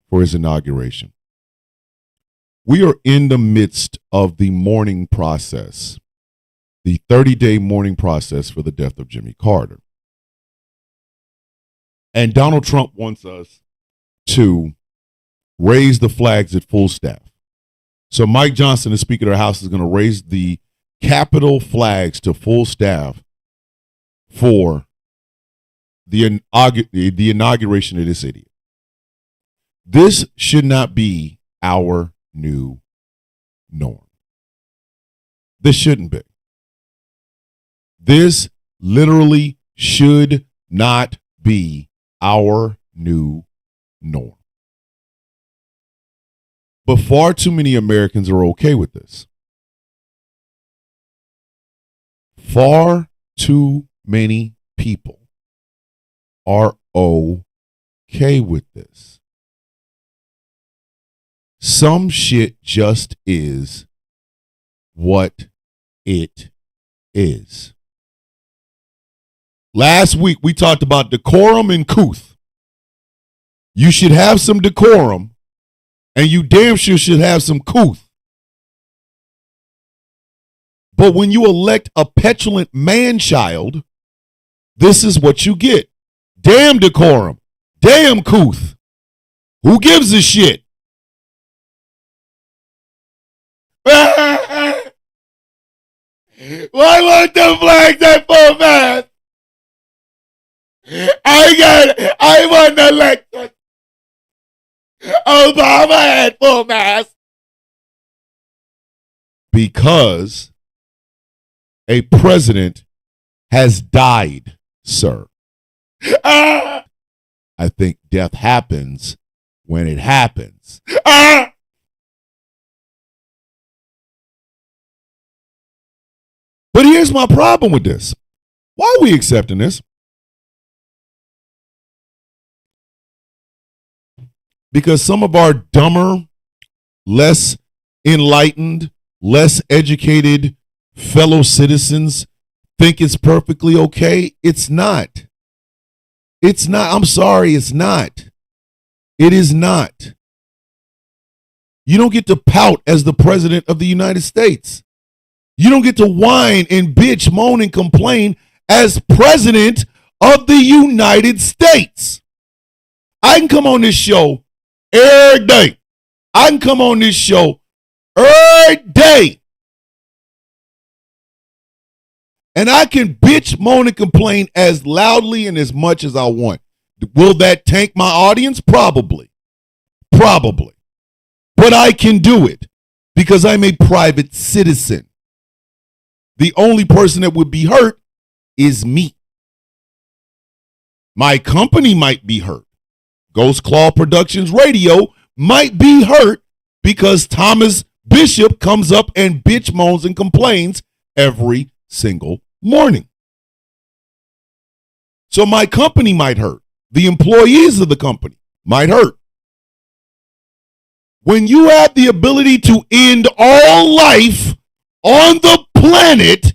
for his inauguration. We are in the midst of the mourning process, the 30-day mourning process for the death of Jimmy Carter. And Donald Trump wants us to raise the flags at full staff. So Mike Johnson, the Speaker of the House, is going to raise the Capitol flags to full staff for the inauguration of this idiot. This should not be our new norm. This shouldn't be. This literally should not be our new norm. But far too many Americans are okay with this. Far too many people are okay with this. Some shit just is what it is. Last week, we talked about decorum and couth. You should have some decorum, and you damn sure should have some couth. But when you elect a petulant man-child, this is what you get. Damn decorum. Damn couth. Who gives a shit? Why won't the flags at full mast? I want the election. Obama at full mast. Because a president has died, sir. I think death happens when it happens. But here's my problem with this. Why are we accepting this? Because some of our dumber, less enlightened, less educated fellow citizens think it's perfectly okay. It's not. It's not. I'm sorry, it's not. It is not. You don't get to pout as the president of the United States. You don't get to whine and bitch, moan, and complain as president of the United States. I can come on this show every day. I can come on this show every day. And I can bitch, moan, and complain as loudly and as much as I want. Will that tank my audience? Probably. Probably. But I can do it because I'm a private citizen. The only person that would be hurt is me. My company might be hurt. Ghost Claw Productions Radio might be hurt because Thomas Bishop comes up and bitch moans and complains every single morning. So my company might hurt. The employees of the company might hurt. When you have the ability to end all life on the planet,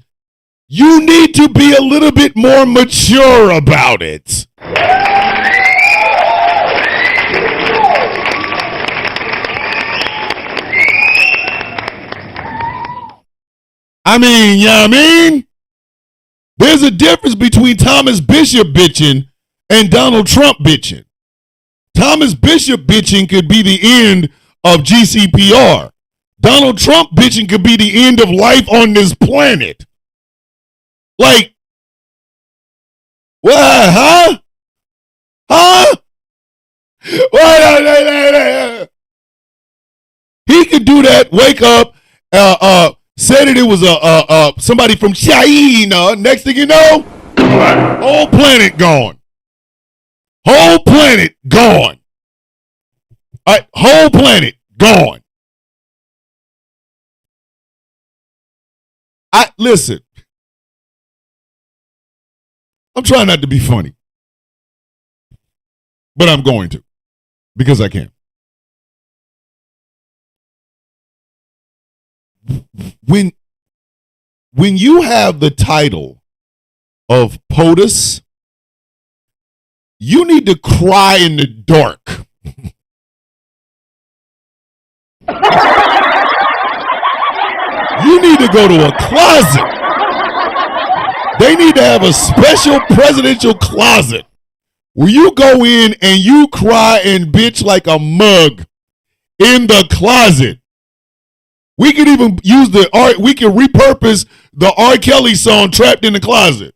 you need to be a little bit more mature about it. I mean, you know what I mean? There's a difference between Thomas Bishop bitching and Donald Trump bitching. Thomas Bishop bitching could be the end of GCPR. Donald Trump bitching could be the end of life on this planet. Like, what? Huh? Huh? What? He could do that, wake up, said that it was somebody from China. Next thing you know, whole planet gone. Whole planet gone. All right, whole planet gone. Listen. I'm trying not to be funny, but I'm going to because I can. When you have the title of POTUS, you need to cry in the dark. need to go to a closet. They need to have a special presidential closet where you go in and you cry and bitch like a mug in the closet. We could even use we can repurpose the R. Kelly song Trapped in the Closet.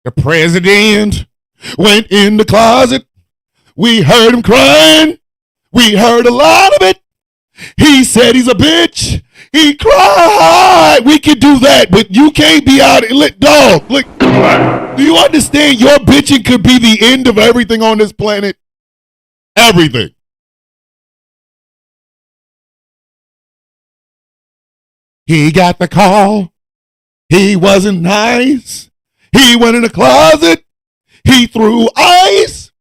The president went in the closet. We heard him crying. We heard a lot of it. He said he's a bitch. He cried. We could do that, but you can't be out and let dog. Look, do you understand your bitching could be the end of everything on this planet? Everything. He got the call. He wasn't nice. He went in the closet. He threw ice.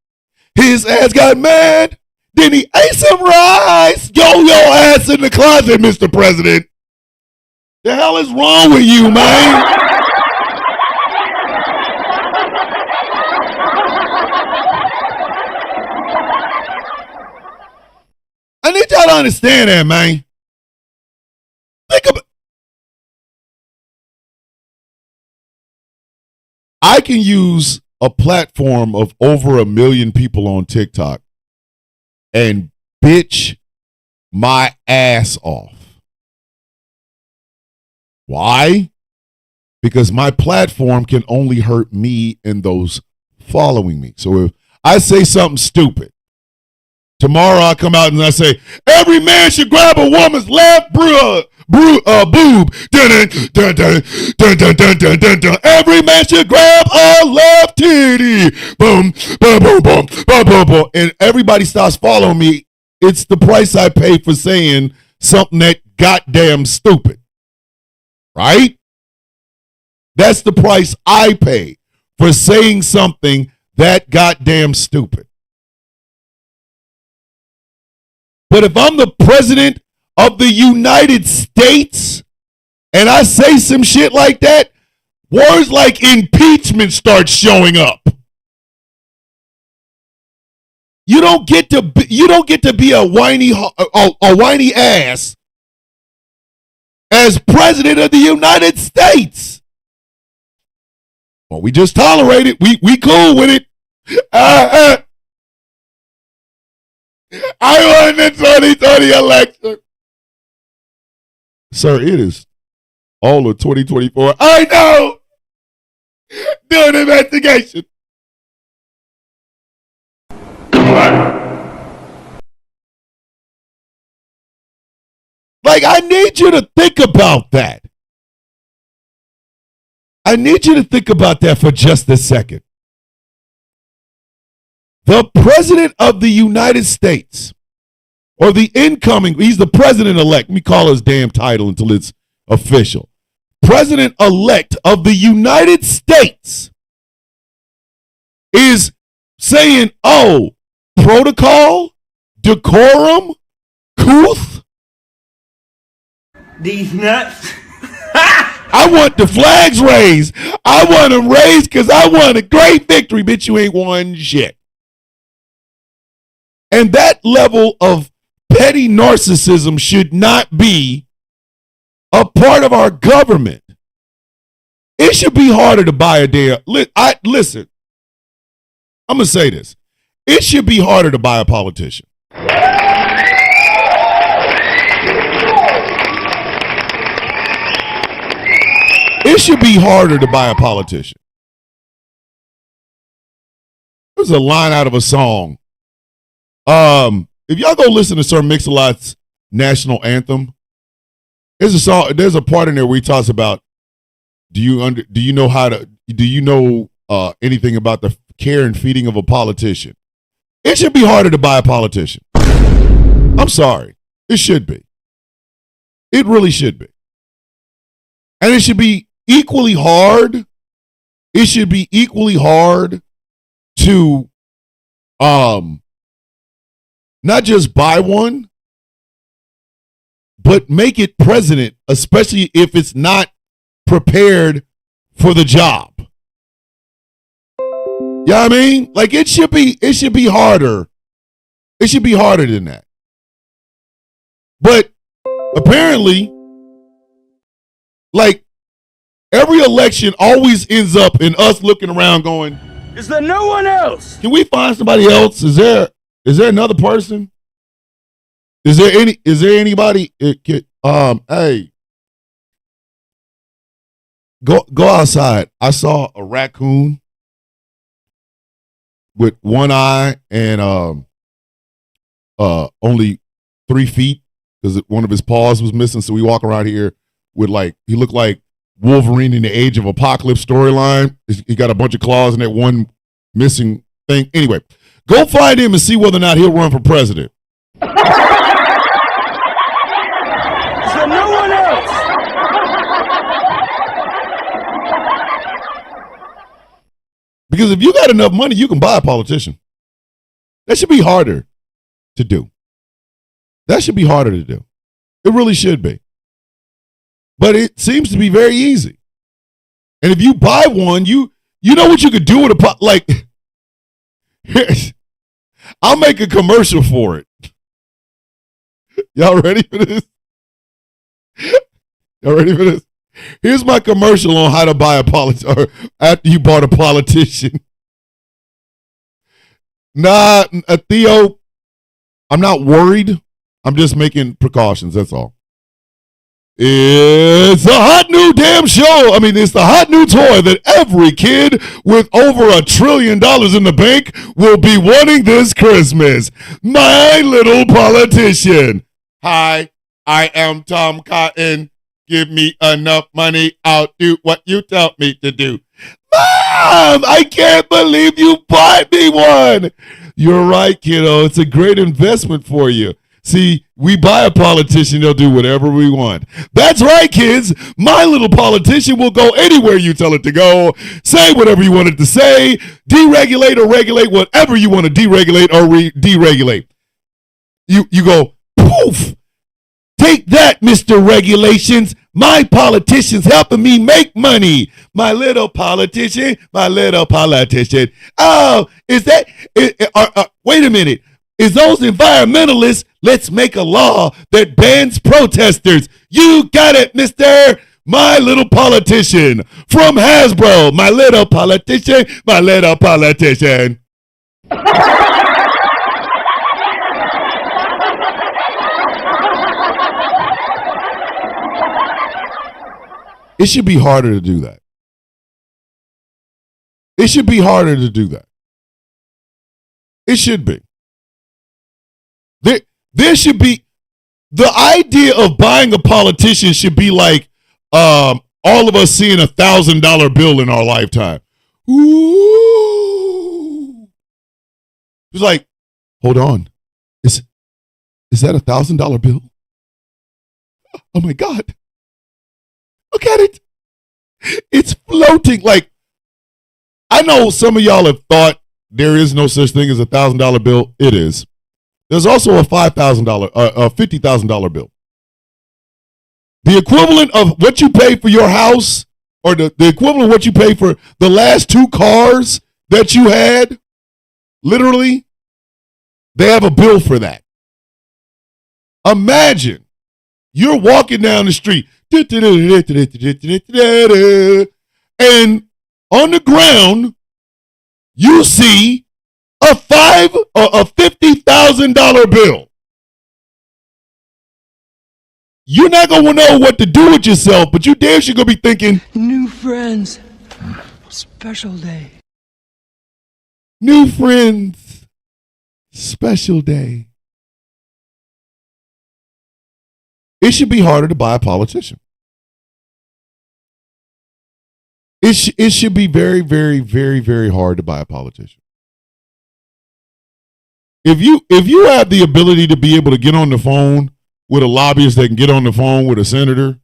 His ass got mad. Then he ate some rice. Yo, your ass in the closet, Mr. President. The hell is wrong with you, man? I need y'all to understand that, man. Think about. I can use a platform of over 1 million people on TikTok and bitch my ass off. Why? Because my platform can only hurt me and those following me. So if I say something stupid, tomorrow I come out and I say, every man should grab a woman's left boob. Dun, dun, dun, dun, dun, dun, dun, dun, dun, dun. Every man should grab a left titty. Boom, boom, boom, boom, boom, boom, boom. And everybody starts following me. It's the price I pay for saying something that goddamn stupid. Right? That's the price I pay for saying something that goddamn stupid. But if I'm the president of the United States and I say some shit like that, words like impeachment start showing up. You don't get to be a whiny ass as president of the United States. Well, we just tolerate it. We cool with it. I won the 2020 election. Sir, it is all of 2024. I know. Do an investigation. Like, I need you to think about that. I need you to think about that for just a second. The president of the United States, or the incoming, he's the president-elect. Let me call his damn title until it's official. President-elect of the United States is saying, oh, protocol, decorum, couth. These nuts. I want the flags raised. I want them raised because I want a great victory. Bitch, you ain't won shit. And that level of petty narcissism should not be a part of our government. It should be harder to buy a damn. Listen, I'm going to say this. It should be harder to buy a politician. It should be harder to buy a politician. There's a line out of a song. If y'all go listen to Sir Mix-a-Lot's national anthem, there's a song. There's a part in there where he talks about, do you know anything about the care and feeding of a politician? It should be harder to buy a politician. I'm sorry. It should be. It really should be. And it should be equally hard. It should be equally hard to not just buy one, but make it president, especially if it's not prepared for the job. You know what I mean? Like it should be harder. It should be harder than that. But apparently, Like, every election always ends up in us looking around going, Is there no one else? can we find somebody else? Is there another person? Is there anybody? Hey, go outside. I saw a raccoon with one eye and only 3 feet because one of his paws was missing. So we walk around here with he looked like Wolverine in the Age of Apocalypse storyline. He got a bunch of claws and that one missing thing. Anyway, go find him and see whether or not he'll run for president. Is there no one else? Because if you got enough money, you can buy a politician. That should be harder to do. That should be harder to do. It really should be. But it seems to be very easy. And if you buy one, you know what you could do with I'll make a commercial for it. Y'all ready for this? Y'all ready for this? Here's my commercial on how to buy a politician, or after you bought a politician. Nah, Theo, I'm not worried. I'm just making precautions, that's all. It's a hot new damn show. I mean, it's the hot new toy that every kid with over $1 trillion in the bank will be wanting this Christmas. My Little Politician. Hi, I am Tom Cotton. Give me enough money, I'll do what you tell me to do. Mom, I can't believe you bought me one. You're right, kiddo. It's a great investment for you. See, we buy a politician, they'll do whatever we want. That's right, kids. My Little Politician will go anywhere you tell it to go, say whatever you want it to say, deregulate or regulate whatever you want to deregulate or deregulate. You go, poof. Take that, Mr. Regulations. My politician's helping me make money. My little politician, my little politician. Oh, is that, wait a minute. Is those environmentalists? Let's make a law that bans protesters. You got it, Mr. My Little Politician. From Hasbro, my little politician, my little politician. It should be harder to do that. It should be harder to do that. It should be. There should be, the idea of buying a politician should be like all of us seeing $1,000 bill in our lifetime. Ooh. It's like, hold on. Is that $1,000 bill? Oh my God. Look at it. It's floating. Like, I know some of y'all have thought there is no such thing as $1,000 bill. It is. There's also a $5,000, a $50,000 bill. The equivalent of what you pay for your house, or the equivalent of what you pay for the last 2 cars that you had, literally, they have a bill for that. Imagine you're walking down the street, and on the ground, you see a $50,000 bill. You're not going to know what to do with yourself, but you damn sure going to be thinking, New friends. Special day. new friends, special day. It should be harder to buy a politician. It should be very, very, very, very hard to buy a politician. If you have the ability to be able to get on the phone with a lobbyist that can get on the phone with a senator,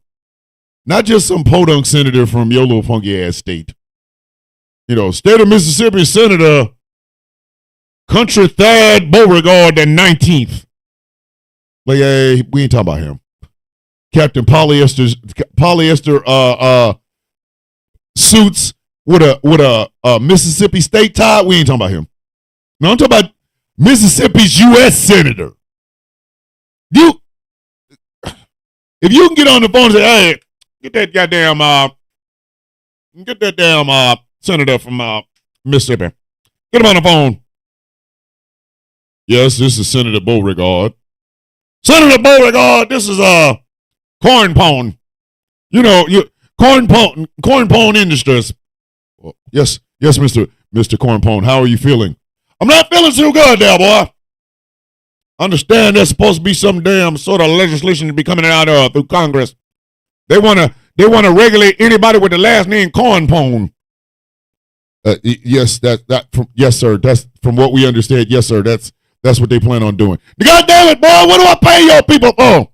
not just some podunk senator from your little funky ass state. You know, state of Mississippi Senator Country Thad Beauregard the 19th. Like, hey, we ain't talking about him. Captain Polyester suits with a Mississippi state tie. We ain't talking about him. No, I'm talking about Mississippi's U.S. Senator. If you can get on the phone and say, hey, Get that damn senator from Mississippi. Get him on the phone. Yes, this is Senator Beauregard. Senator Beauregard, this is Corn Pone. You know, Corn Pone Industries. Yes, Mr. Corn Pone. How are you feeling? I'm not feeling too good there, boy. Understand there's supposed to be some damn sort of legislation to be coming out through Congress. They wanna regulate anybody with the last name Corn Pone. Yes, yes, sir. That's from what we understand. Yes, sir. That's what they plan on doing. God damn it, boy! What do I pay your people for?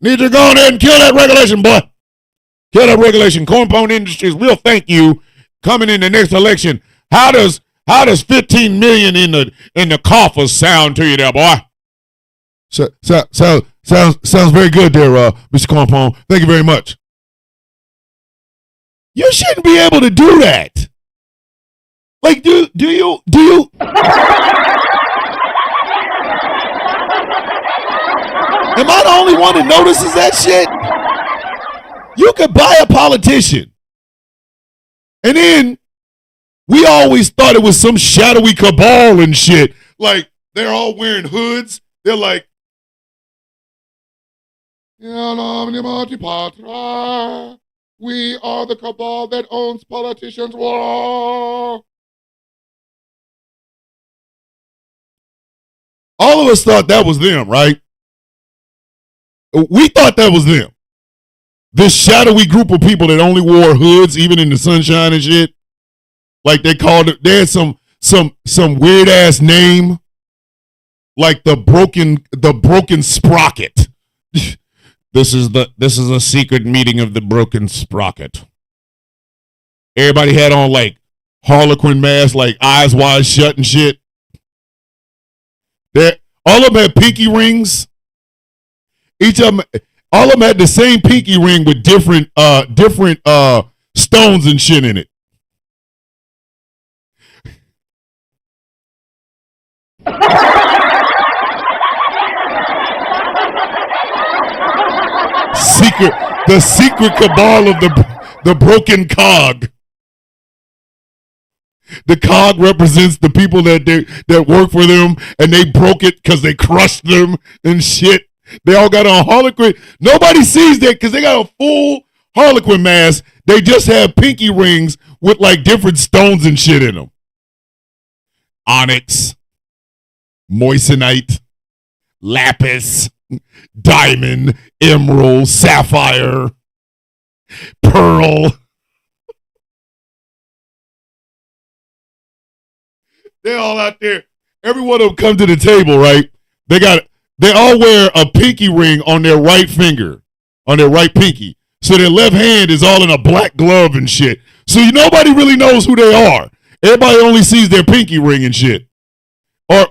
Need you to go ahead and kill that regulation, boy. Kill that regulation. Corn Pone Industries will thank you coming in the next election. How does 15 million in the coffers sound to you there, boy? Sounds very good there, Mr. Corn Pone. Thank you very much. You shouldn't be able to do that. Like, do you? Am I the only one that notices that shit? You could buy a politician. And then we always thought it was some shadowy cabal and shit. Like, they're all wearing hoods. They're like, we are the cabal that owns politicians. All of us thought that was them, right? We thought that was them. This shadowy group of people that only wore hoods, even in the sunshine and shit. Like they called it, they had some weird ass name, like the broken sprocket. This is a secret meeting of the broken sprocket. Everybody had on like Harlequin masks, like eyes wide shut and shit. All of them had pinky rings. All of them had the same pinky ring with different stones and shit in it. The secret cabal of the broken cog. The cog represents the people that work for them, and they broke it because they crushed them and shit. They all got on Harlequin. Nobody sees that because they got a full Harlequin mask. They just have pinky rings with like different stones and shit in them. Onyx, moissanite, lapis, diamond, emerald, sapphire, pearl. They're all out there. Every one of them come to the table, right? They all wear a pinky ring on their right finger, on their right pinky. So their left hand is all in a black glove and shit. So nobody really knows who they are. Everybody only sees their pinky ring and shit. Or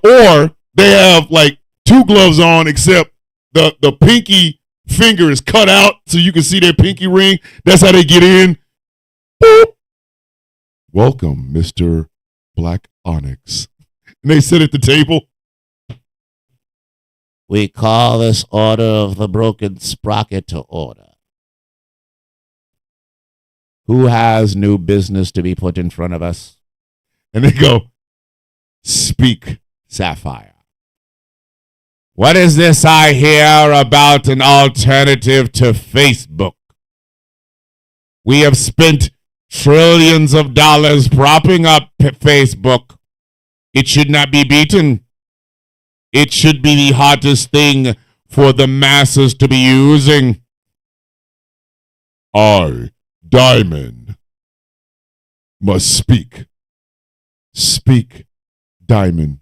they have like two gloves on, except the pinky finger is cut out so you can see their pinky ring. That's how they get in. Boop. Welcome, Mr. Black Onyx. And they sit at the table. We call this order of the broken sprocket to order. Who has new business to be put in front of us? And they go, speak, Sapphire. What is this I hear about an alternative to Facebook? We have spent trillions of dollars propping up Facebook. It should not be beaten. It should be the hottest thing for the masses to be using. I, Diamond, must speak. Speak, Diamond.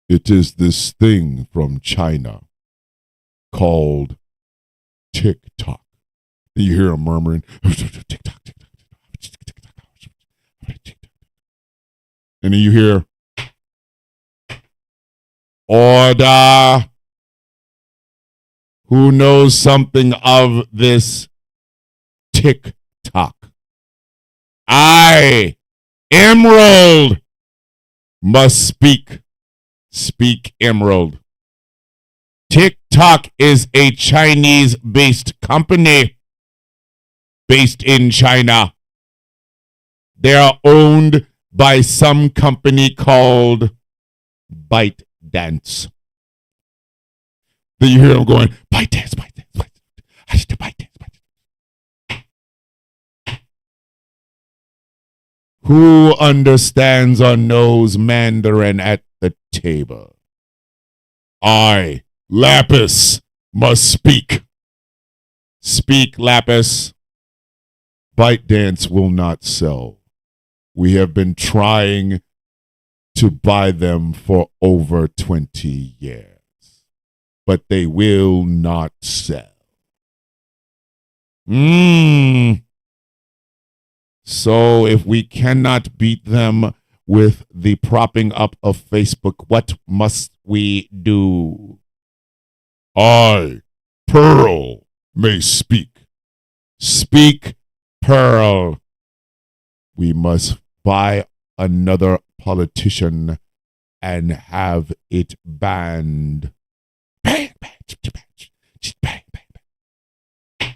It is this thing from China called TikTok. You hear him murmuring, TikTok. And then you hear, order. Who knows something of this TikTok? I, Emerald, must speak. Speak, Emerald. TikTok is a Chinese-based company. based in China. They are owned by some company called ByteDance. Then you hear them going, ByteDance, ByteDance, ByteDance. I should do ByteDance, ByteDance. Who understands or knows Mandarin at the table? I, Lapis, must speak. Speak, Lapis. ByteDance will not sell. We have been trying to buy them for over 20 years, but they will not sell. So if we cannot beat them with the propping up of Facebook, what must we do? I, Pearl, may speak. Speak, Pearl. We must buy another politician and have it banned. Bang, bang, bang, bang, bang.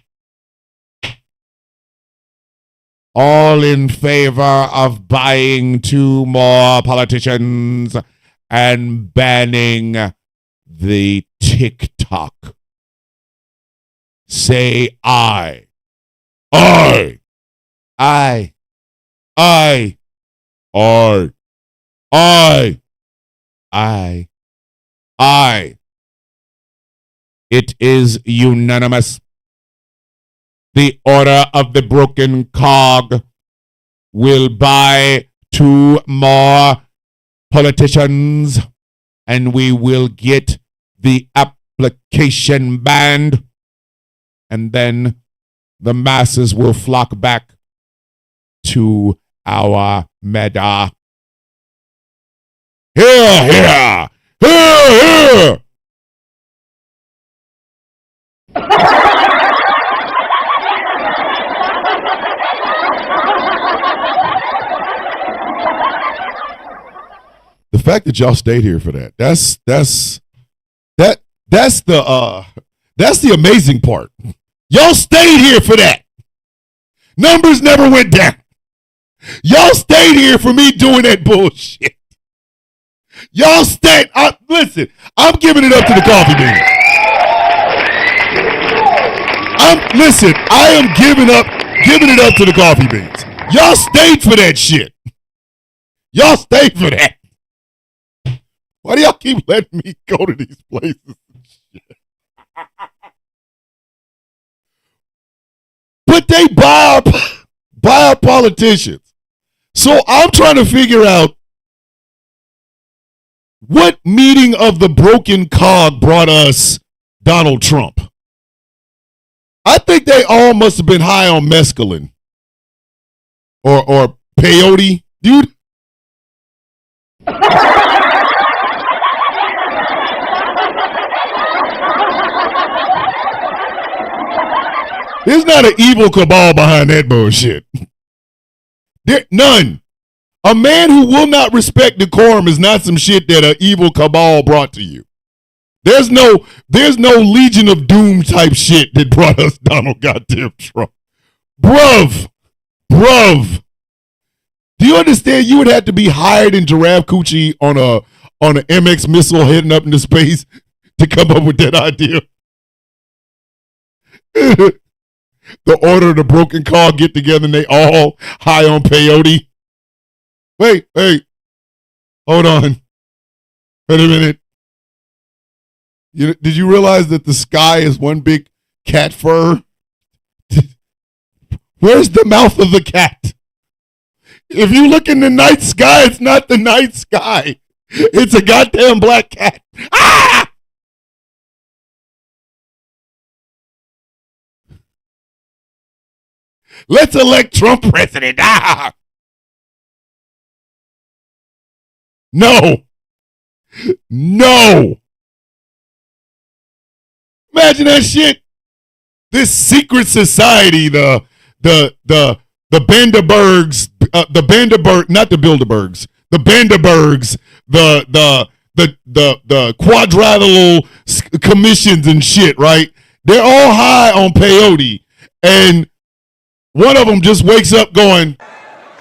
All in favor of buying 2 more politicians and banning the TikTok. Say I. I. I. I. I. I. I. I. It is unanimous. The Order of the Broken Cog will buy 2 more politicians and we will get the application banned, and then the masses will flock back to our meta. Here, here, here, here. The fact that y'all stayed here for that, that's the amazing part. Y'all stayed here for that. Numbers never went down. Y'all stayed here for me doing that bullshit. Y'all stayed. Listen, I'm giving it up to the coffee beans. I am giving it up to the coffee beans. Y'all stayed for that shit. Y'all stayed for that. Why do y'all keep letting me go to these places? But they buy our politicians. So I'm trying to figure out what meeting of the broken cog brought us Donald Trump. I think they all must have been high on mescaline or peyote, dude. There's not an evil cabal behind that bullshit. None. A man who will not respect decorum is not some shit that an evil cabal brought to you. There's no Legion of Doom type shit that brought us Donald goddamn Trump. Bruv. Do you understand you would have to be hired in giraffe coochie on an MX missile heading up into space to come up with that idea? The Order of the Broken Cog get together and they all high on peyote. Wait. Hold on. Wait a minute. Did you realize that the sky is one big cat fur? Where's the mouth of the cat? If you look in the night sky, it's not the night sky. It's a goddamn black cat. Ah! Let's elect Trump president. Ah! No. Imagine that shit. This secret society, the Bilderbergs, not the Bilderbergs, the Bilderbergs, the quadrilateral commissions and shit, right? They're all high on peyote, and One of them just wakes up going,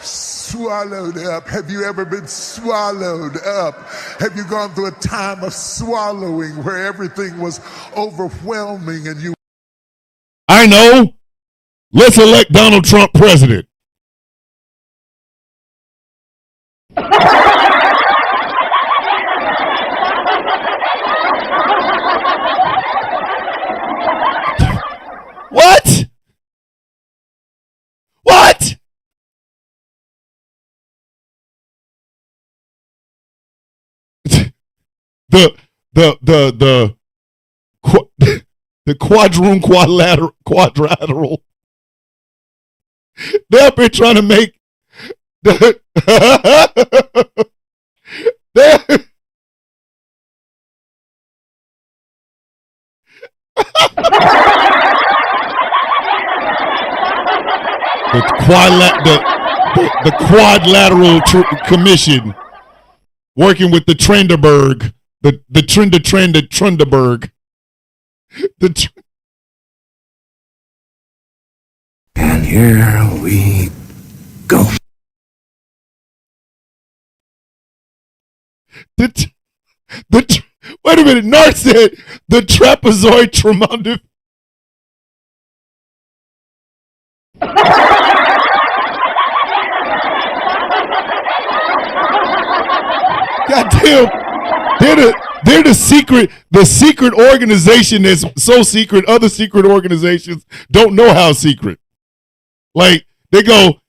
swallowed up. Have you ever been swallowed up? Have you gone through a time of swallowing where everything was overwhelming and you... I know. Let's elect Donald Trump president. What? What? the quadrilateral. They're up here trying to make the the quadrilateral commission working with the Trenderberg, the Trenderberg. And here we go. Wait a minute, Nart said the trapezoid tremendous. Goddamn, they're the secret organization that's so secret other secret organizations don't know how secret. Like, they go,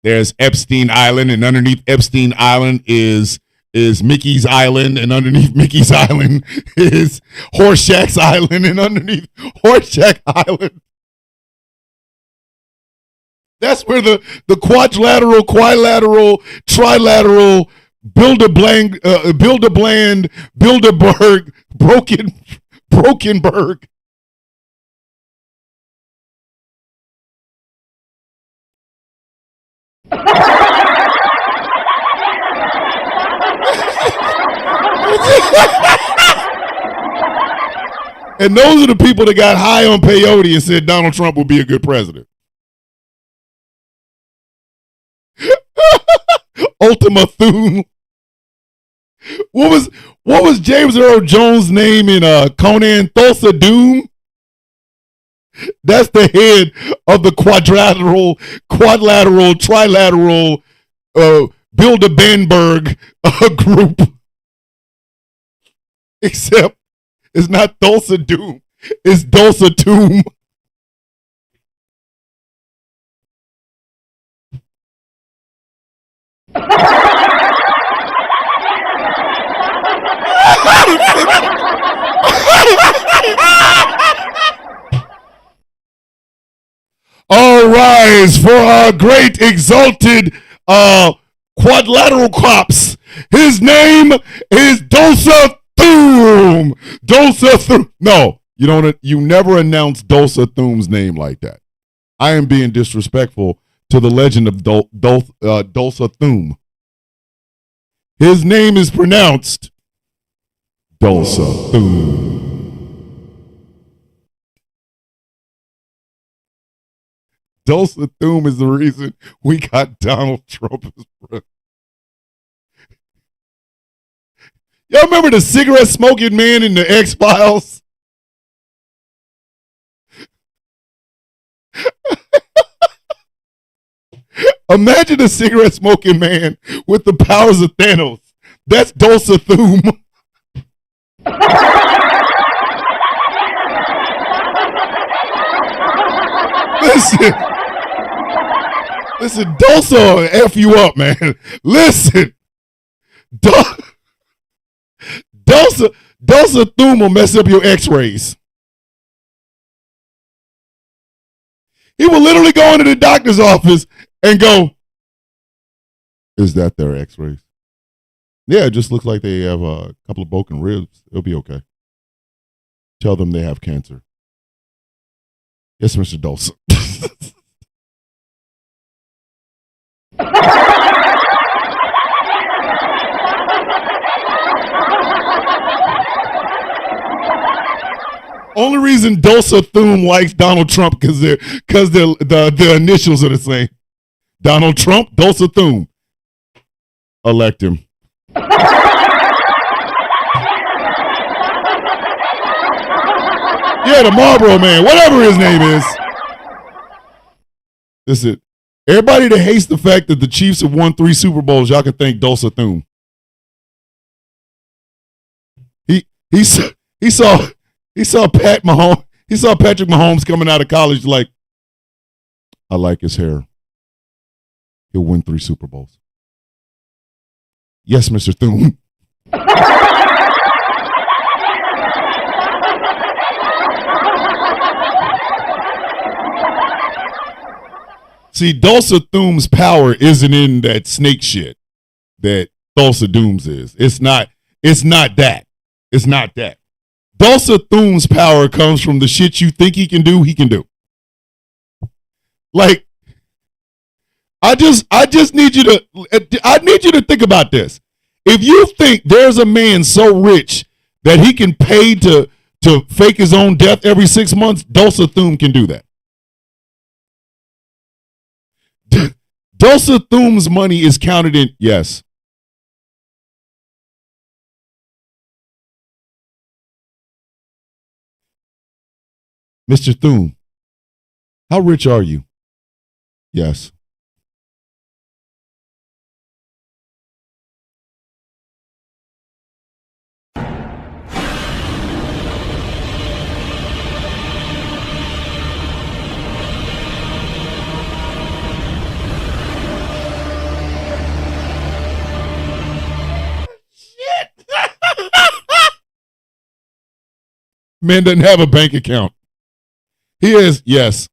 there's Epstein Island, and underneath Epstein Island is Mickey's Island, and underneath Mickey's Island is Horseshack's Island, and underneath Horseshack Island. That's where the quadrilateral, trilateral, Bilderberg, Brokenberg. And those are the people that got high on peyote and said Donald Trump would be a good president. Ultima Thule. What was James Earl Jones' name in Conan? Thulsa Doom. That's the head of the quadrilateral, trilateral, Bilderberg group. Except it's not Thulsa Doom. It's Dulsa Tomb. All rise for our great exalted quadrilateral cops. His name is Dulsa Thum. Dulsa Thum. No, you never announce Dulsa Thum's name like that. I am being disrespectful to the legend of Dulsa Thum. His name is pronounced Dulsa Thum. Dulsa Thum is the reason we got Donald Trump as president. Y'all remember the cigarette smoking man in the X-Files? Imagine a cigarette smoking man with the powers of Thanos. That's Dulsa Thum. Listen, Dulsa will F you up, man. Listen. Dulsa Thum will mess up your x-rays. He will literally go into the doctor's office and go, is that their x-rays? Yeah, it just looks like they have a couple of broken ribs. It'll be okay. Tell them they have cancer. Yes, Mr. Dulsa. Only reason Dulce Thum likes Donald Trump because the initials are the same. Donald Trump, Dulce Thum. Elect him. Yeah, the Marlboro Man, whatever his name is. Listen, everybody that hates the fact that the Chiefs have won 3 Super Bowls, y'all can thank Dulce Thum. He saw Pat Mahomes. He saw Patrick Mahomes coming out of college like, I like his hair. He'll win 3 Super Bowls. Yes, Mr. Thune. See, Dulce Thume's power isn't in that snake shit that Dulce Dooms is. It's not that. It's not that. Dulce Thume's power comes from the shit you think he can do. Like, I need you to think about this. If you think there's a man so rich that he can pay to fake his own death every 6 months, Dulce Thume can do that. Dulce Thume's money is counted in, yes. Mr. Thume, how rich are you? Yes. Man doesn't have a bank account. He is, yes.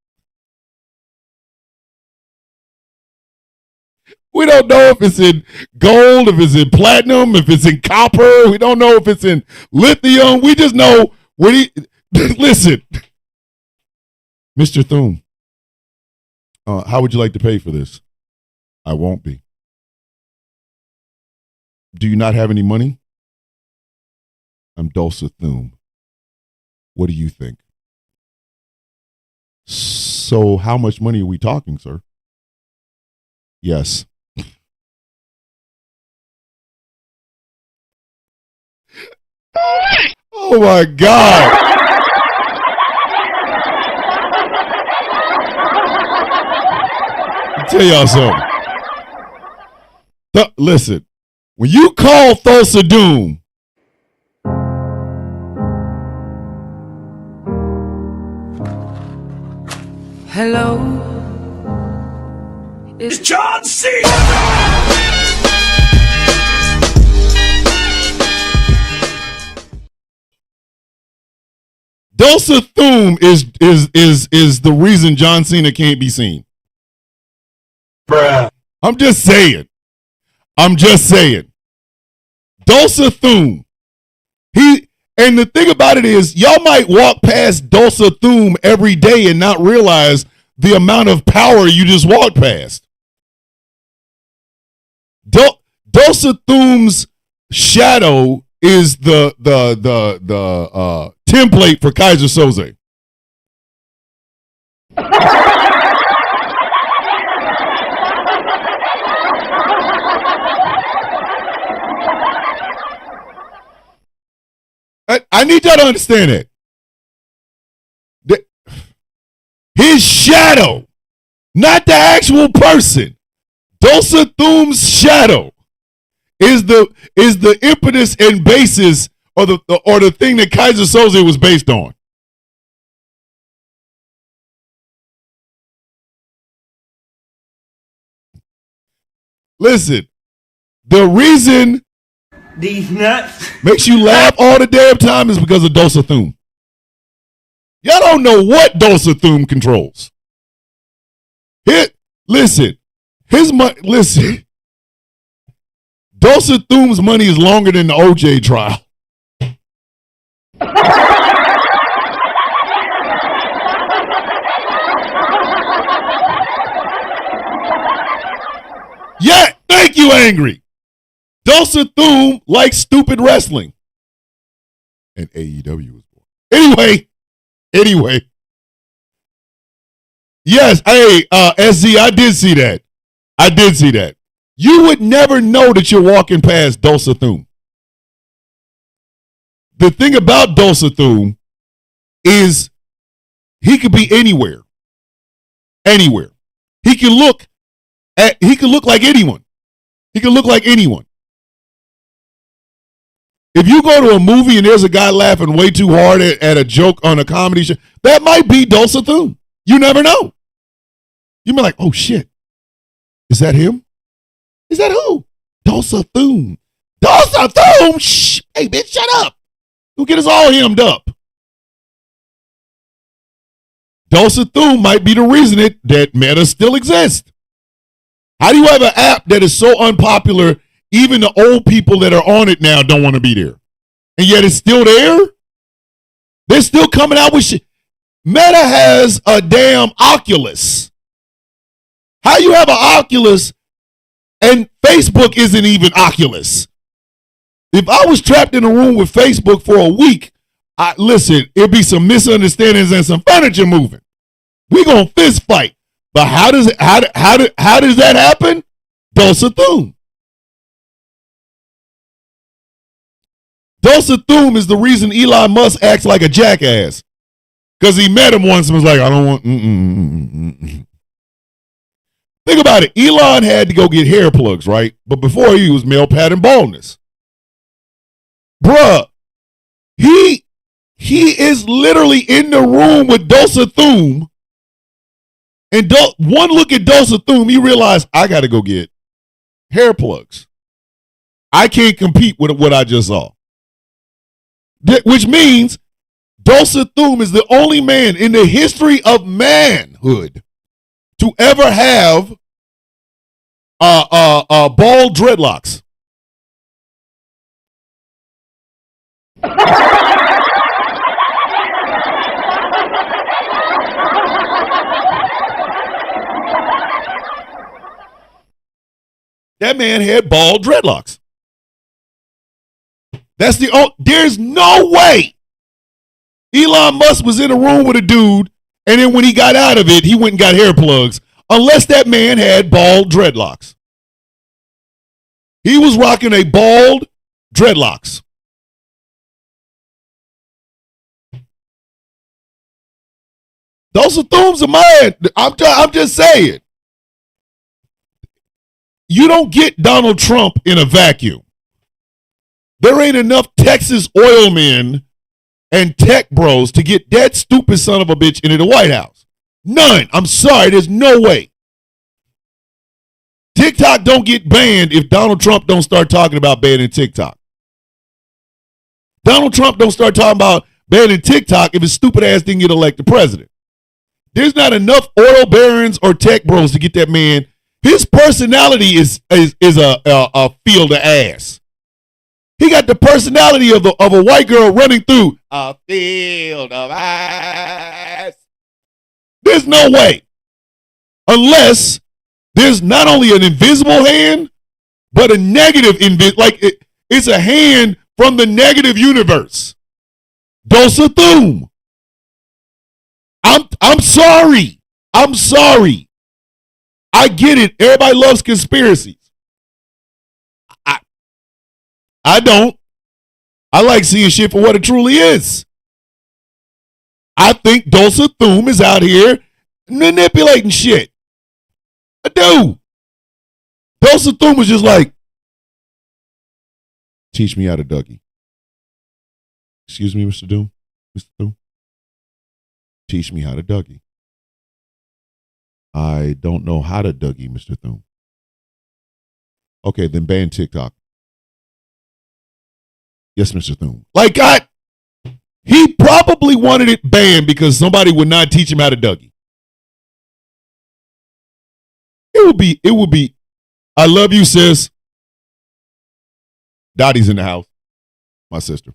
We don't know if it's in gold, if it's in platinum, if it's in copper. We don't know if it's in lithium. We just know what he, listen. Mr. Thume, how would you like to pay for this? I won't be. Do you not have any money? I'm Dulce Thume. What do you think? So how much money are we talking, sir? Yes. Oh my God. I'll tell y'all something. Listen, when you call Thulce Doom, hello, it's John C. Dulce Thume is the reason John Cena can't be seen. Bruh. I'm just saying. Dulce Thume. And the thing about it is, y'all might walk past Dulce Thume every day and not realize the amount of power you just walked past. Dulce Thume's shadow is the template for Kaiser Soze. I need y'all to understand it. His shadow, not the actual person. Dulce Thume's shadow is the impetus and basis or the thing that Kaiser Soze was based on. Listen, the reason These nuts makes you laugh all the damn time is because of Dulce Thume. Y'all don't know what Dulce Thume controls. Listen, Dulce Thume's money is longer than the OJ trial. Yeah, thank you, Angry. Dulce Thume likes stupid wrestling. And AEW was born. Anyway, Anyway. Yes, hey, SZ, I did see that. I did see that. You would never know that you're walking past Dosathum. The thing about Dosathum is he could be anywhere. Anywhere. He can look like anyone. He can look like anyone. If you go to a movie and there's a guy laughing way too hard at a joke on a comedy show, that might be Dosathum. You never know. You be like, oh shit. Is that him? Is that who? Dosathum. Dosathum? Shh. Hey, bitch, shut up. Who get us all hemmed up? Dosathum might be the reason that Meta still exists. How do you have an app that is so unpopular, even the old people that are on it now don't want to be there? And yet it's still there? They're still coming out with shit. Meta has a damn Oculus. How you have an Oculus and Facebook isn't even Oculus? If I was trapped in a room with Facebook for a week, listen, it'd be some misunderstandings and some furniture moving. We're gonna fist fight. But how does that happen? Dosathum. Dosathum is the reason Elon Musk acts like a jackass. Because he met him once and was like, I don't want. Think about it. Elon had to go get hair plugs, right? But before he was male pattern baldness. Bruh, he is literally in the room with Dosathum. And one look at Dosathum, you realize I got to go get hair plugs. I can't compete with what I just saw. Which means Dosathum is the only man in the history of manhood to ever have bald dreadlocks. That man had bald dreadlocks. There's no way Elon Musk was in a room with a dude, and then when he got out of it, he went and got hair plugs, unless that man had bald dreadlocks. He was rocking a bald dreadlocks. Those are thumbs of mine. I'm just saying. You don't get Donald Trump in a vacuum. There ain't enough Texas oil men and tech bros to get that stupid son of a bitch into the White House. None. I'm sorry. There's no way. TikTok don't get banned if Donald Trump don't start talking about banning TikTok. Donald Trump don't start talking about banning TikTok if his stupid ass didn't get elected president. There's not enough oil barons or tech bros to get that man. His personality is a field of ass. He got the personality of a white girl running through a field of ass. There's no way. Unless there's not only an invisible hand, but a negative it's a hand from the negative universe. Dosathum. I'm sorry. I'm sorry. I get it. Everybody loves conspiracies. I don't. I like seeing shit for what it truly is. I think Dosathum is out here manipulating shit. I do. Dosathum was just like, teach me how to Dougie. Excuse me, Mr. Doom? Mr. Doom? Teach me how to Dougie. I don't know how to Dougie, Mr. Doom. Okay, then ban TikTok. Yes, Mr. Thune. He probably wanted it banned because somebody would not teach him how to Dougie. It would be, I love you, sis. Dottie's in the house. My sister.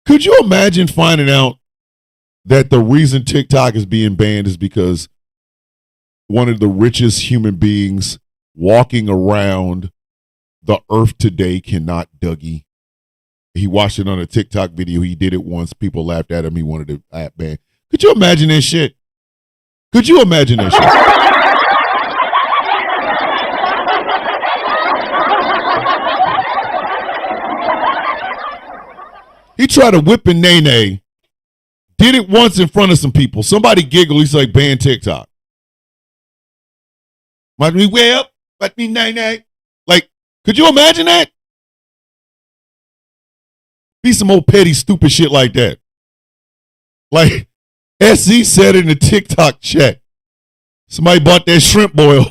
Could you imagine finding out that the reason TikTok is being banned is because one of the richest human beings walking around the earth today cannot Dougie? He watched it on a TikTok video. He did it once. People laughed at him. He wanted the app banned. Could you imagine that shit? Could you imagine that shit? He tried to whip in Nene. Did it once in front of some people. Somebody giggled. He's like, ban TikTok. Might be way up. Might be Nene. Like, could you imagine that? Be some old petty, stupid shit like that. Like, SC said in the TikTok chat, somebody bought that shrimp boil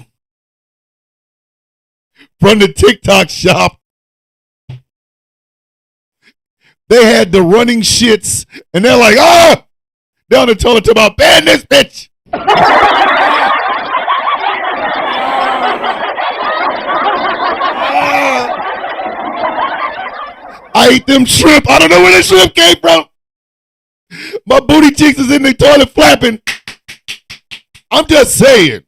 from the TikTok shop. They had the running shits, and they're like, oh! Down the toilet to about, ban this bitch! I ate them shrimp. I don't know where the shrimp came from. My booty cheeks is in the toilet flapping. I'm just saying.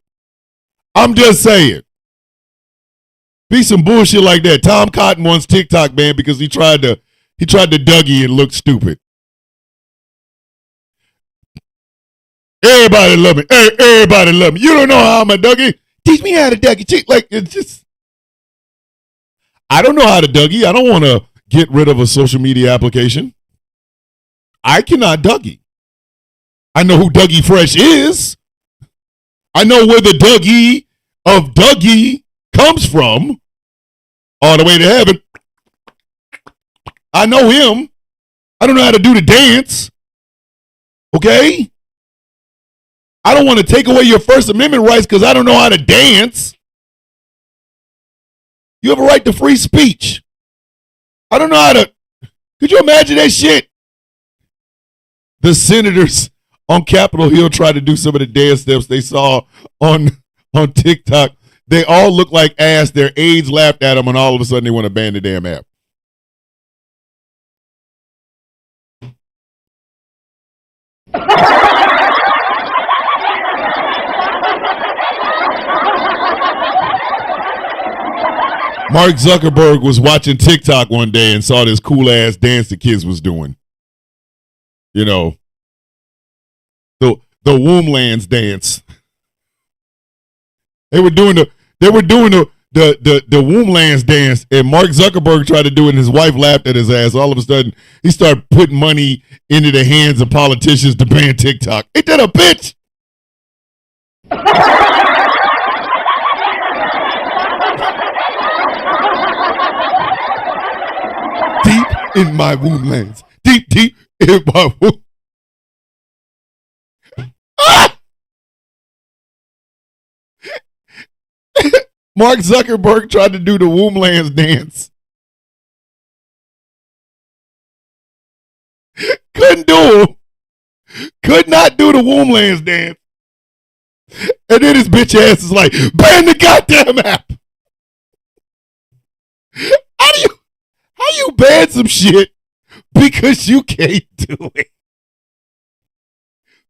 Be some bullshit like that. Tom Cotton wants TikTok banned because he tried to Dougie and look stupid. Everybody love me. Everybody love me. You don't know how I'm a Dougie. Teach me how to Dougie. Like, it's just, I don't know how to Dougie. I don't want to get rid of a social media application. I cannot Dougie. I know who Dougie Fresh is. I know where the Dougie of Dougie comes from. All the way to heaven. I know him. I don't know how to do the dance. Okay? I don't want to take away your First Amendment rights because I don't know how to dance. You have a right to free speech. I don't know how to. Could you imagine that shit? The senators on Capitol Hill tried to do some of the dance steps they saw on TikTok. They all look like ass. Their aides laughed at them, and all of a sudden they want to ban the damn app. Mark Zuckerberg was watching TikTok one day and saw this cool ass dance the kids was doing. You know, the Womblands dance. They were doing the Womblands dance, and Mark Zuckerberg tried to do it, and his wife laughed at his ass. All of a sudden, he started putting money into the hands of politicians to ban TikTok. Ain't that a bitch? Deep in my Womblands. Deep in my womb. Ah! Mark Zuckerberg tried to do the Womblands dance. Couldn't do him. Could not do the Womblands dance. And then his bitch ass is like, ban the goddamn app. How you ban some shit because you can't do it?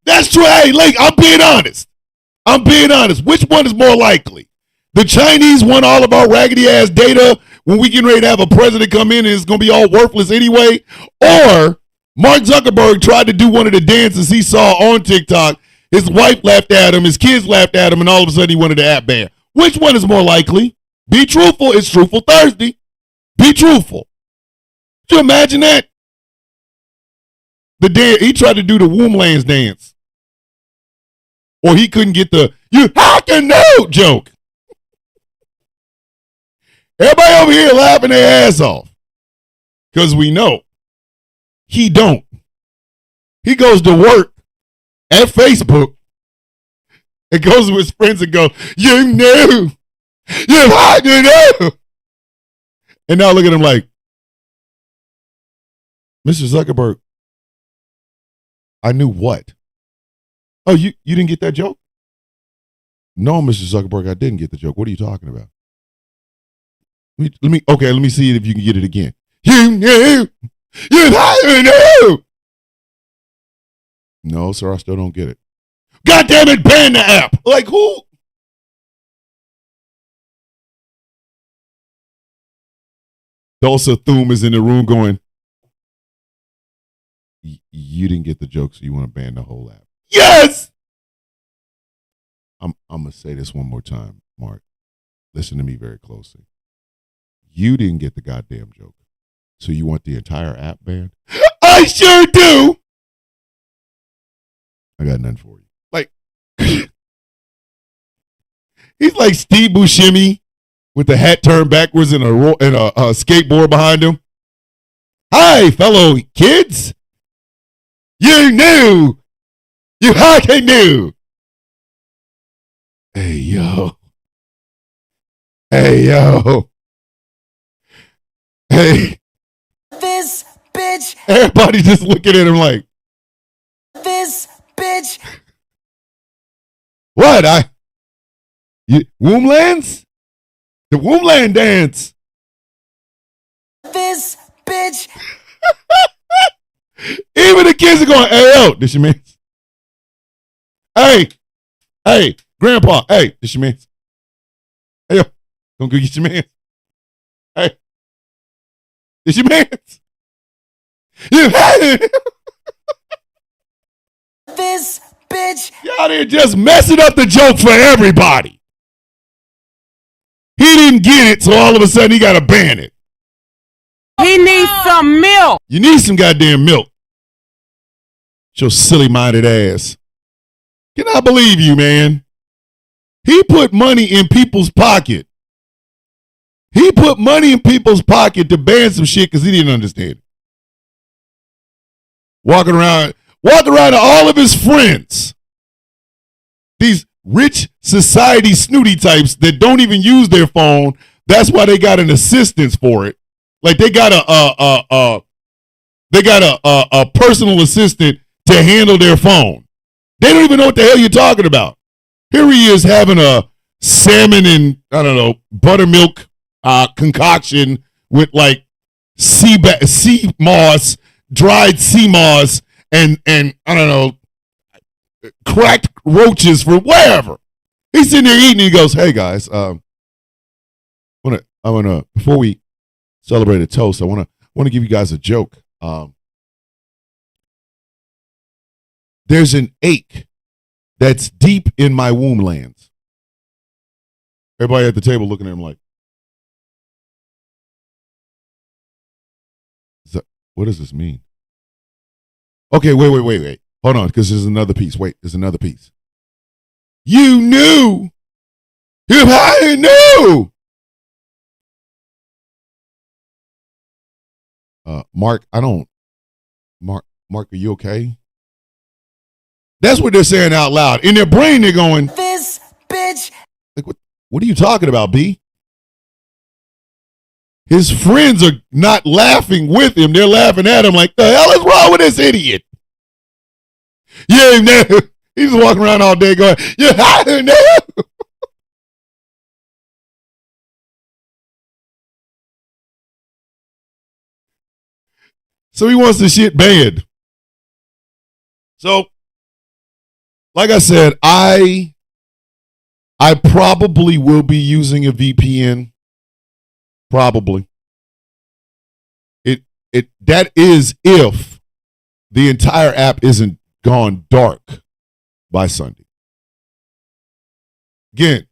That's true. Hey, like, I'm being honest. Which one is more likely? The Chinese want all of our raggedy ass data when we getting ready to have a president come in and it's going to be all worthless anyway? Or Mark Zuckerberg tried to do one of the dances he saw on TikTok. His wife laughed at him. His kids laughed at him. And all of a sudden he wanted the app ban. Which one is more likely? Be truthful. It's Truthful Thursday. Be truthful. Could you imagine that? He tried to do the Womblands dance. Or he couldn't get the you hacking no joke. Everybody over here laughing their ass off. Because we know. He don't. He goes to work at Facebook and goes to his friends and goes, you knew. You hacking no. And now look at him like, Mr. Zuckerberg, I knew what? Oh, you didn't get that joke? No, Mr. Zuckerberg, I didn't get the joke. What are you talking about? Let me see if you can get it again. You knew. You knew. No, sir, I still don't get it. God damn it, ban the app. Like who? Tulsa Thum is in the room going, You didn't get the joke, so you want to ban the whole app. Yes! I'm going to say this one more time, Mark. Listen to me very closely. You didn't get the goddamn joke, so you want the entire app banned? I sure do! I got nothing for you. Like, he's like Steve Buscemi with the hat turned backwards and a skateboard behind him. Hi, fellow kids. You knew. You hardly knew. Hey, yo. Hey, yo. Hey. This bitch. Everybody just looking at him like, This bitch. what? Womblands? The Wombland dance. This bitch. Even the kids are going, hey, yo, this your man. Hey, grandpa, hey, this your man. Hey, yo, don't go get your man. Hey, this your man. You had it. This bitch. Y'all there just messing up the joke for everybody. He didn't get it, so all of a sudden he got to ban it. He needs some milk. You need some goddamn milk. Your silly-minded ass. Can I believe you, man? He put money in people's pocket. He put money in people's pocket to ban some shit because he didn't understand it. Walking around to all of his friends. These rich society snooty types that don't even use their phone. That's why they got an assistance for it. Like they got a personal assistant to handle their phone. They don't even know what the hell you're talking about. Here he is having a salmon and, I don't know, buttermilk concoction with like sea moss, dried sea moss, and I don't know, cracked roaches for wherever. He's sitting there eating. He goes, "Hey guys, I wanna before we celebrate a toast, I wanna give you guys a joke. There's an ache that's deep in my womb lands." Everybody at the table looking at him like, what does this mean? Okay, wait. Hold on, because there's another piece. Wait, there's another piece. You knew. You knew. Mark, Mark, are you okay? That's what they're saying out loud. In their brain, they're going, This bitch. like, what are you talking about, B? His friends are not laughing with him. They're laughing at him like, the hell is wrong with this idiot? Yeah, no. He's walking around all day going, yeah, no. So he wants the shit banned. So, like I said, I probably will be using a VPN. Probably. That is if the entire app isn't gone dark by Sunday. Again,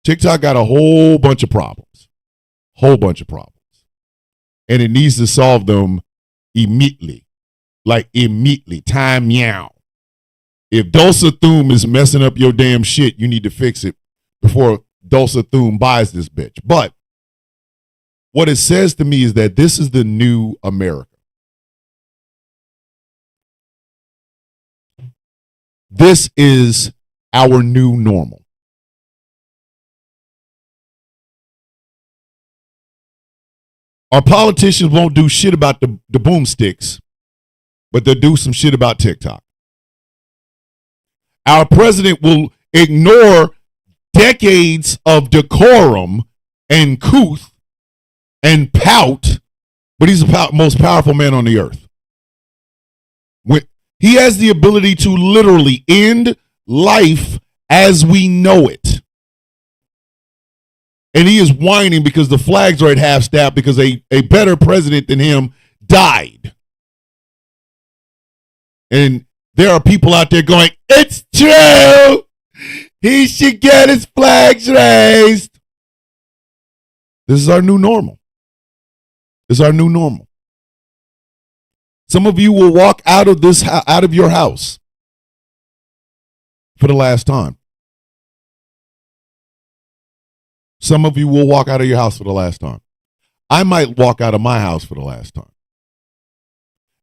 TikTok got a whole bunch of problems. And it needs to solve them immediately. Like immediately. Time meow. If Dosa Thum is messing up your damn shit, you need to fix it before Dosa Thum buys this bitch. But what it says to me is that this is the new America. This is our new normal. Our politicians won't do shit about the boomsticks, but they'll do some shit about TikTok. Our president will ignore decades of decorum and couth and pout, but he's the most powerful man on the earth. He has the ability to literally end life as we know it. And he is whining because the flags are at half-staff because a better president than him died. And there are people out there going, it's true. He should get his flags raised. This is our new normal. This is our new normal. Some of you will walk out of your house for the last time. Some of you will walk out of your house for the last time. I might walk out of my house for the last time.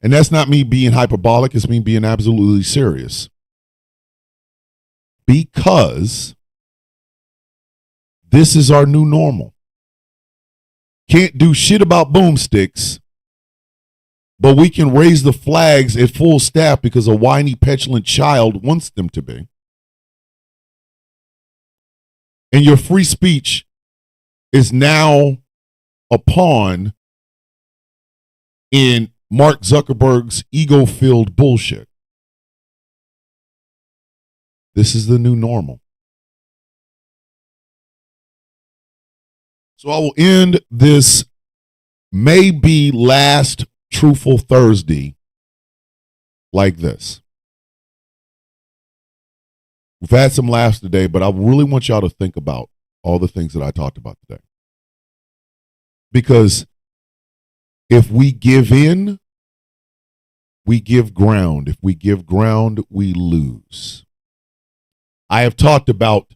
And that's not me being hyperbolic, it's me being absolutely serious. Because this is our new normal. Can't do shit about boomsticks, but we can raise the flags at full staff because a whiny, petulant child wants them to be. And your free speech is now a pawn in Mark Zuckerberg's ego-filled bullshit. This is the new normal. So I will end this maybe last Truthful Thursday like this. We've had some laughs today, but I really want y'all to think about all the things that I talked about today. Because if we give in, we give ground. If we give ground, we lose. I have talked about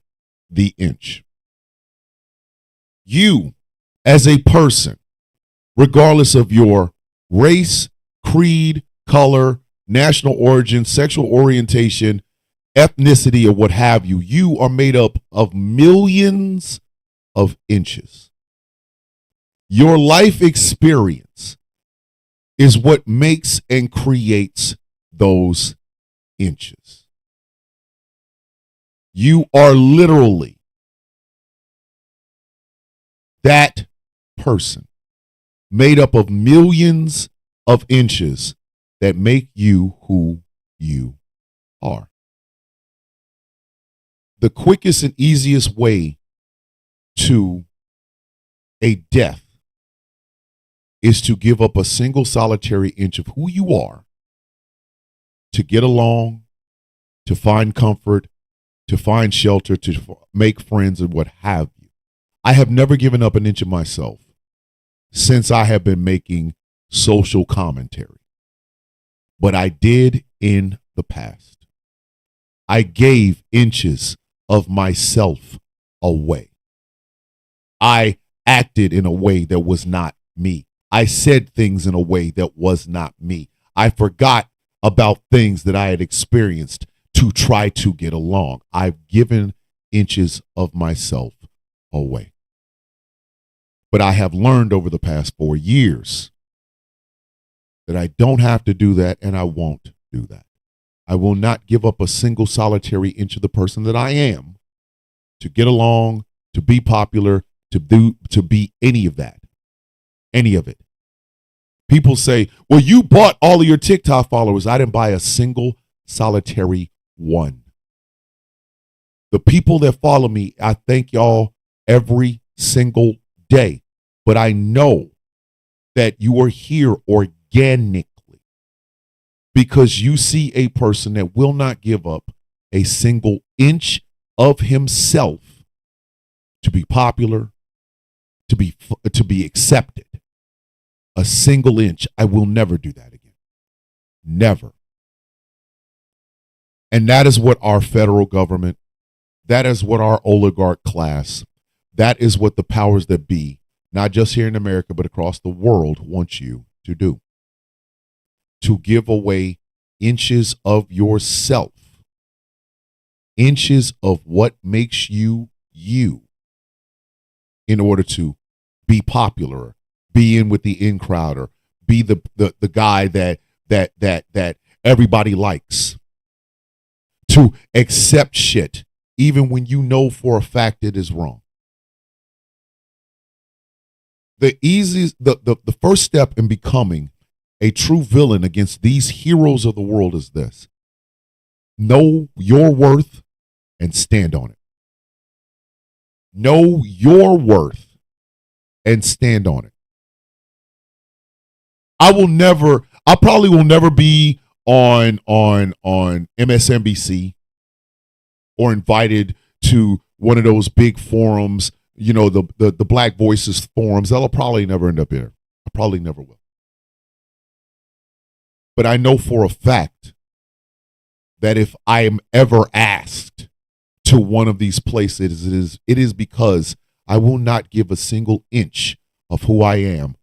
the inch. You, as a person, regardless of your race, creed, color, national origin, sexual orientation, ethnicity, or what have you, you are made up of millions of inches. Your life experience is what makes and creates those inches. You are literally that person made up of millions of inches that make you who you are. The quickest and easiest way to a death is to give up a single solitary inch of who you are to get along, to find comfort, to find shelter, to make friends, and what have you. I have never given up an inch of myself since I have been making social commentary. But I did in the past. I gave inches of myself away. I acted in a way that was not me. I said things in a way that was not me. I forgot about things that I had experienced to try to get along. I've given inches of myself away. But I have learned over the past 4 years that I don't have to do that, and I won't do that. I will not give up a single solitary inch of the person that I am to get along, to be popular, to be any of that. Any of it. People say, well, you bought all of your TikTok followers. I didn't buy a single solitary one. The people that follow me, I thank y'all every single day. But I know that you are here organically because you see a person that will not give up a single inch of himself to be popular, to be accepted. A single inch. I will never do that again. Never. And that is what our federal government, that is what our oligarch class, that is what the powers that be, not just here in America, but across the world, want you to do. To give away inches of yourself. Inches of what makes you you in order to be popular, be in with the in crowd, or be the guy that everybody likes. To accept shit even when you know for a fact it is wrong. The first step in becoming a true villain against these heroes of the world is this. Know your worth and stand on it. Know your worth and stand on it. I probably will never be on MSNBC or invited to one of those big forums, you know, the Black Voices forums, that'll probably never end up here. I probably never will. But I know for a fact that if I am ever asked to one of these places, it is because I will not give a single inch of who I am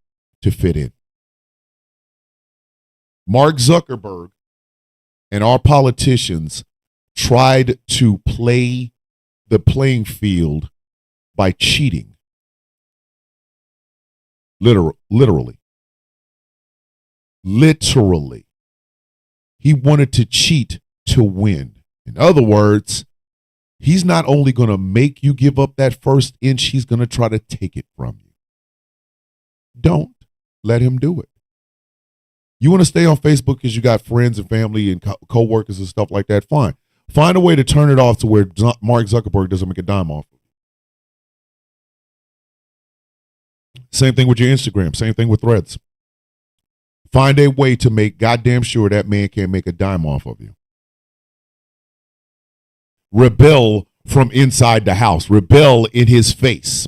to fit in. Mark Zuckerberg and our politicians tried to play the playing field by cheating. Literally. He wanted to cheat to win. In other words, he's not only going to make you give up that first inch, he's going to try to take it from you. Don't let him do it. You want to stay on Facebook because you got friends and family and co-workers and stuff like that? Fine. Find a way to turn it off to where Mark Zuckerberg doesn't make a dime off of it. Same thing with your Instagram. Same thing with Threads. Find a way to make goddamn sure that man can't make a dime off of you. Rebel from inside the house. Rebel in his face.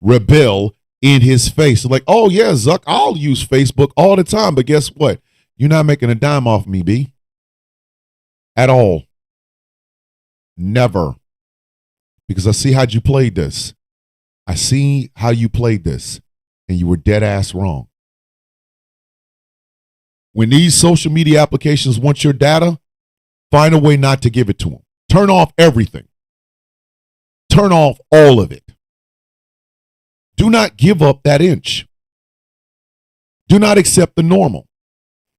Rebel in his face. Like, oh yeah, Zuck, I'll use Facebook all the time, but guess what? You're not making a dime off me, B. At all. Never. Because I see how you played this. I see how you played this, and you were dead ass wrong. When these social media applications want your data, find a way not to give it to them. Turn off everything. Turn off all of it. Do not give up that inch. Do not accept the normal.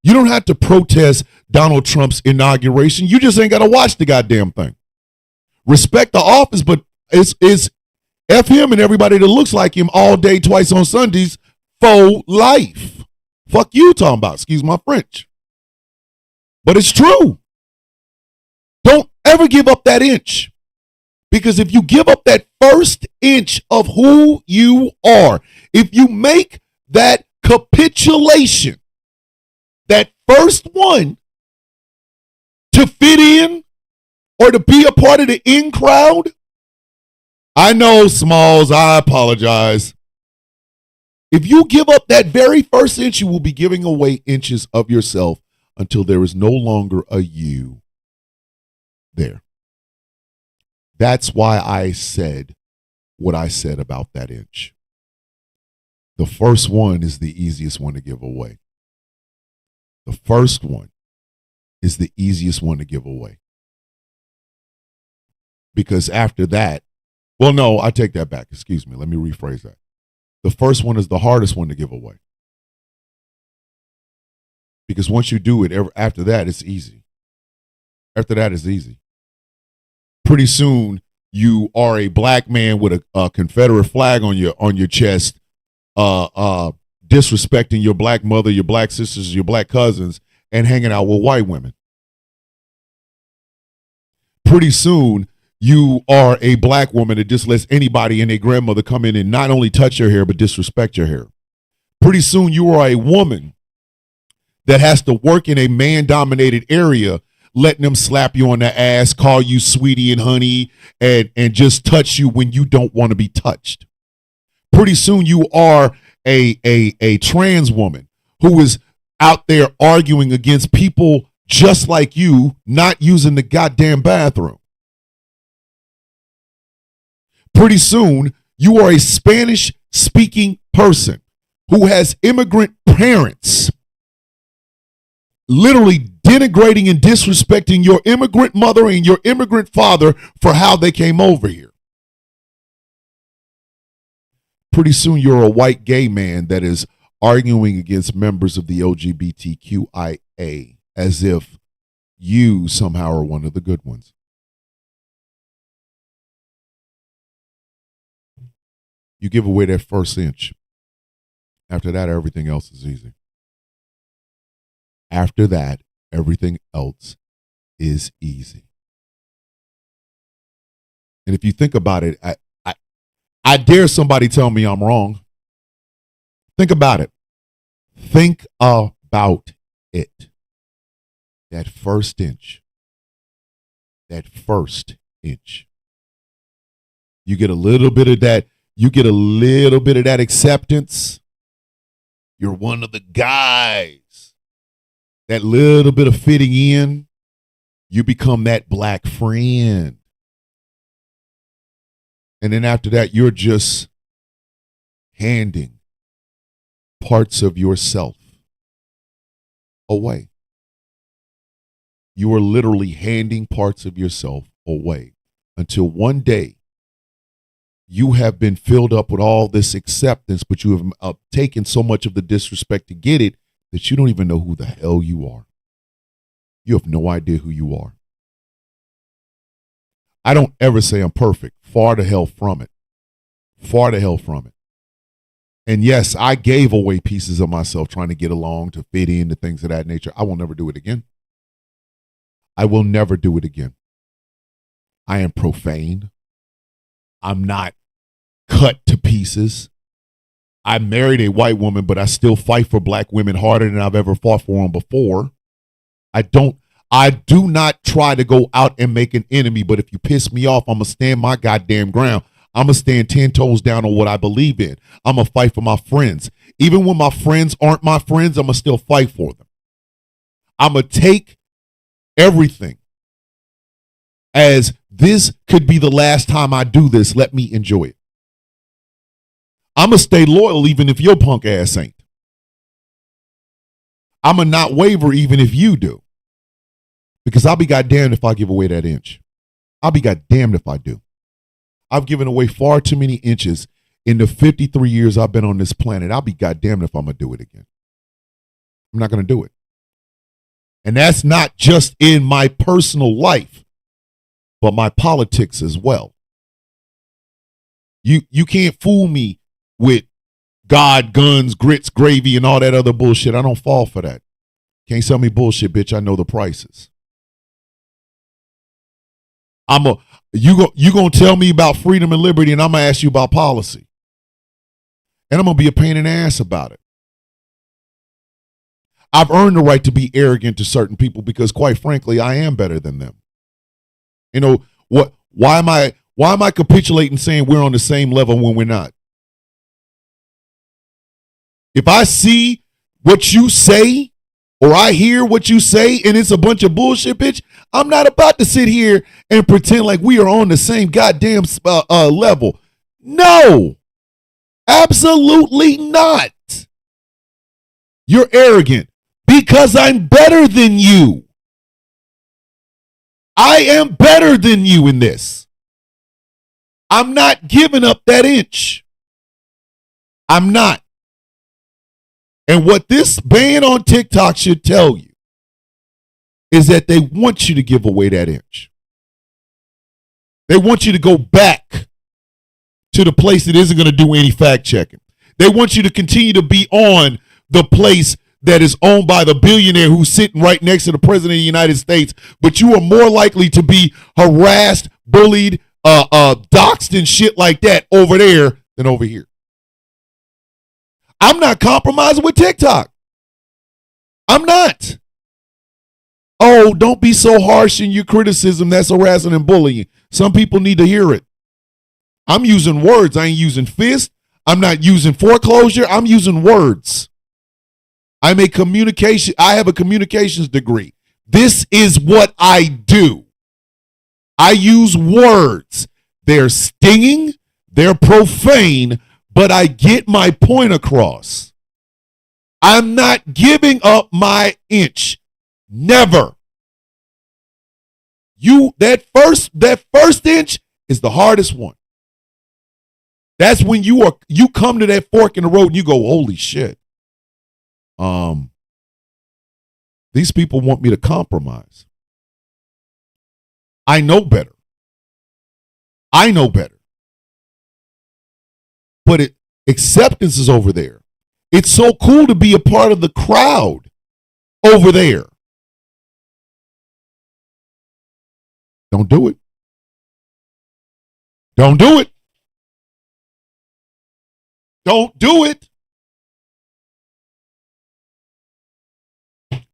You don't have to protest Donald Trump's inauguration. You just ain't got to watch the goddamn thing. Respect the office, but it's F him and everybody that looks like him all day, twice on Sundays, for life. Fuck you talking about, excuse my French. But it's true. Don't ever give up that inch. Because if you give up that first inch of who you are, if you make that capitulation, that first one to fit in or to be a part of the in crowd, I know, Smalls, I apologize. If you give up that very first inch, you will be giving away inches of yourself until there is no longer a you there. That's why I said what I said about that inch. The first one is the easiest one to give away. The first one is the easiest one to give away. Because after that, well, no, I take that back. Excuse me. Let me rephrase that. The first one is the hardest one to give away. Because once you do it, after that, it's easy. After that, it's easy. Pretty soon, you are a black man with a Confederate flag on your chest, disrespecting your black mother, your black sisters, your black cousins, and hanging out with white women. Pretty soon, you are a black woman that just lets anybody and their grandmother come in and not only touch your hair, but disrespect your hair. Pretty soon you are a woman that has to work in a man-dominated area, letting them slap you on the ass, call you sweetie and honey, and just touch you when you don't want to be touched. Pretty soon you are a trans woman who is out there arguing against people just like you, not using the goddamn bathroom. Pretty soon, you are a Spanish-speaking person who has immigrant parents, literally denigrating and disrespecting your immigrant mother and your immigrant father for how they came over here. Pretty soon, you're a white gay man that is arguing against members of the LGBTQIA as if you somehow are one of the good ones. You give away that first inch. After that, everything else is easy. After that, everything else is easy. And if you think about it, I dare somebody tell me I'm wrong. Think about it. Think about it. that first inch. That first inch. You get a little bit of that. You get a little bit of that acceptance. You're one of the guys. That little bit of fitting in. You become that black friend. And then after that, you're just handing parts of yourself away. You are literally handing parts of yourself away until one day you have been filled up with all this acceptance, but you have taken so much of the disrespect to get it that you don't even know who the hell you are. You have no idea who you are. I don't ever say I'm perfect. Far the hell from it. Far the hell from it. And yes, I gave away pieces of myself trying to get along, to fit in, to things of that nature. I will never do it again. I will never do it again. I am profane. I'm not cut to pieces. I married a white woman, but I still fight for black women harder than I've ever fought for them before. I do not try to go out and make an enemy, but if you piss me off, I'm going to stand my goddamn ground. I'm going to stand 10 toes down on what I believe in. I'm going to fight for my friends. Even when my friends aren't my friends, I'm going to still fight for them. I'm going to take everything as this could be the last time I do this. Let me enjoy it. I'm going to stay loyal even if your punk ass ain't. I'm going to not waver even if you do. Because I'll be goddamned if I give away that inch. I'll be goddamned if I do. I've given away far too many inches in the 53 years I've been on this planet. I'll be goddamned if I'm going to do it again. I'm not going to do it. And that's not just in my personal life, but my politics as well. You can't fool me with God, guns, grits, gravy, and all that other bullshit. I don't fall for that. Can't sell me bullshit, bitch. I know the prices. You gonna tell me about freedom and liberty, and I'm gonna ask you about policy. And I'm gonna be a pain in the ass about it. I've earned the right to be arrogant to certain people because, quite frankly, I am better than them. You know what? Why am I capitulating saying we're on the same level when we're not? If I see what you say or I hear what you say and it's a bunch of bullshit, bitch, I'm not about to sit here and pretend like we are on the same goddamn level. No, absolutely not. You're arrogant because I'm better than you. I am better than you in this. I'm not giving up that inch. I'm not. And what this ban on TikTok should tell you is that they want you to give away that inch. They want you to go back to the place that isn't going to do any fact checking. They want you to continue to be on the place that is owned by the billionaire who's sitting right next to the president of the United States, but you are more likely to be harassed, bullied, doxxed and shit like that over there than over here. I'm not compromising with TikTok. I'm not. Oh, don't be so harsh in your criticism. That's harassing and bullying. Some people need to hear it. I'm using words. I ain't using fist. I'm not using foreclosure. I'm using words. I have a communications degree. This is what I do. I use words. They're stinging. They're profane, but I get my point across. I'm not giving up my inch. Never. That first inch is the hardest one. That's when you come to that fork in the road and you go, holy shit. These people want me to compromise. I know better. But acceptance is over there. It's so cool to be a part of the crowd over there. Don't do it. Don't do it. Don't do it.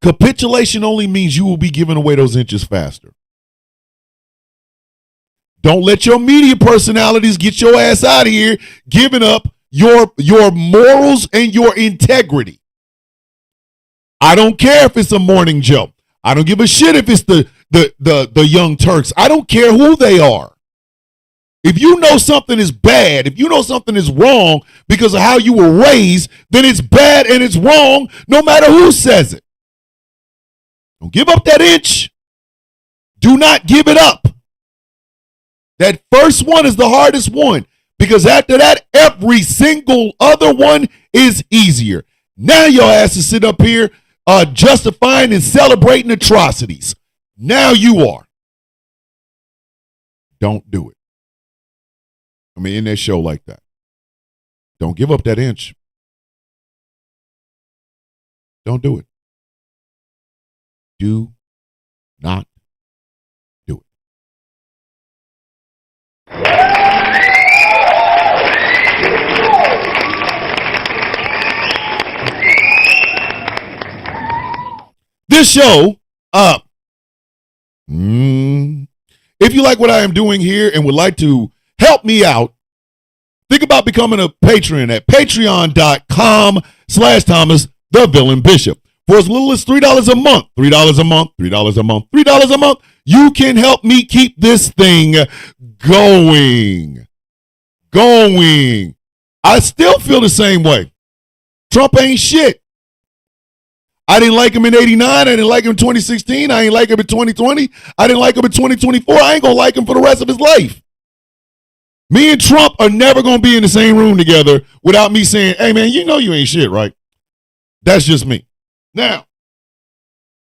Capitulation only means you will be giving away those inches faster. Don't let your media personalities get your ass out of here giving up your morals and your integrity. I don't care if it's a Morning Joe. I don't give a shit if it's the Young Turks. I don't care who they are. If you know something is bad, if you know something is wrong because of how you were raised, then it's bad and it's wrong no matter who says it. Don't give up that inch. Do not give it up. That first one is the hardest one because after that, every single other one is easier. Now your ass is sitting up here justifying and celebrating atrocities. Now you are. Don't do it. I mean, in that show like that. Don't give up that inch. Don't do it. Do not do it. This show, if you like what I am doing here and would like to help me out, think about becoming a patron at patreon.com/Thomas the Villain Bishop. For as little as $3 a month, $3 a month, $3 a month, $3 a month, you can help me keep this thing going. I still feel the same way. Trump ain't shit. I didn't like him in 89. I didn't like him in 2016. I ain't like him in 2020. I didn't like him in 2024. I ain't going to like him for the rest of his life. Me and Trump are never going to be in the same room together without me saying, hey, man, you know you ain't shit, right? That's just me. Now,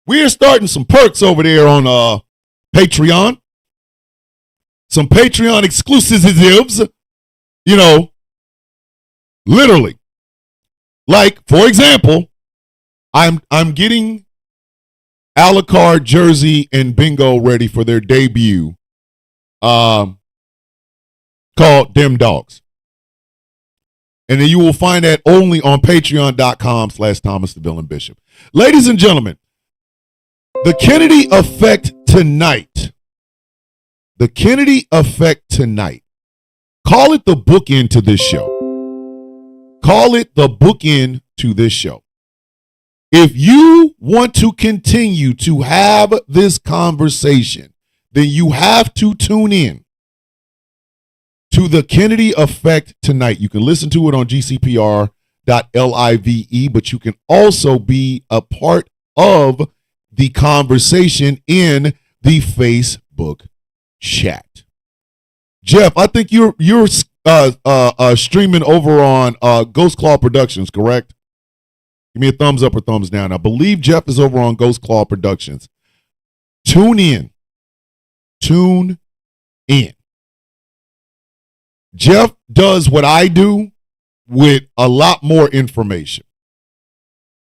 we're starting some perks over there on Patreon. Some Patreon exclusives, you know, literally. Like, for example, I'm getting Alucard, Jersey, and Bingo ready for their debut called Dem Dogs. And then you will find that only on patreon.com/Thomas the Villain Bishop. Ladies and gentlemen, the Kennedy Effect tonight. The Kennedy Effect tonight. Call it the bookend to this show. Call it the bookend to this show. If you want to continue to have this conversation, then you have to tune in to the Kennedy Effect tonight. You can listen to it on gcpr.live, but you can also be a part of the conversation in the Facebook chat. Jeff, I think you're streaming over on Ghost Claw Productions, correct? Give me a thumbs up or thumbs down. I believe Jeff is over on Ghost Claw Productions. Tune in. Tune in. Jeff does what I do with a lot more information.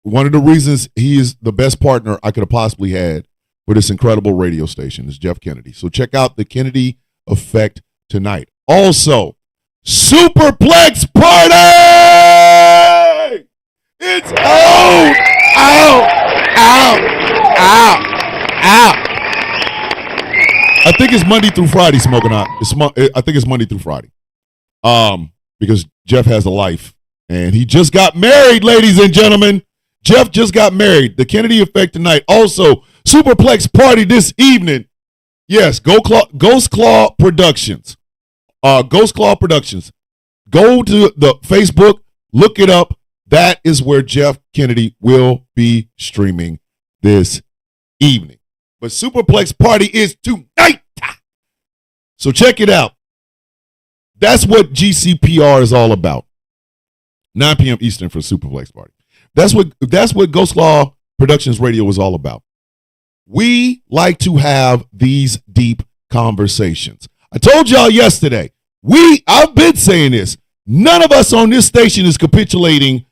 One of the reasons he is the best partner I could have possibly had for this incredible radio station is Jeff Kennedy. So check out the Kennedy Effect tonight. Also, Superplex Party! It's out! I think it's Monday through Friday, Smoking Hot. I think it's Monday through Friday. Because Jeff has a life. And he just got married, ladies and gentlemen. Jeff just got married. The Kennedy Effect tonight. Also, Superplex Party this evening. Yes, Ghost Claw Productions. Ghost Claw Productions. Go to the Facebook, look it up. That is where Jeff Kennedy will be streaming this evening. But Superplex Party is tonight. So check it out. That's what GCPR is all about. 9 p.m. Eastern for Superplex Party. That's what Ghost Claw Productions Radio is all about. We like to have these deep conversations. I told y'all yesterday, I've been saying this. None of us on this station is capitulating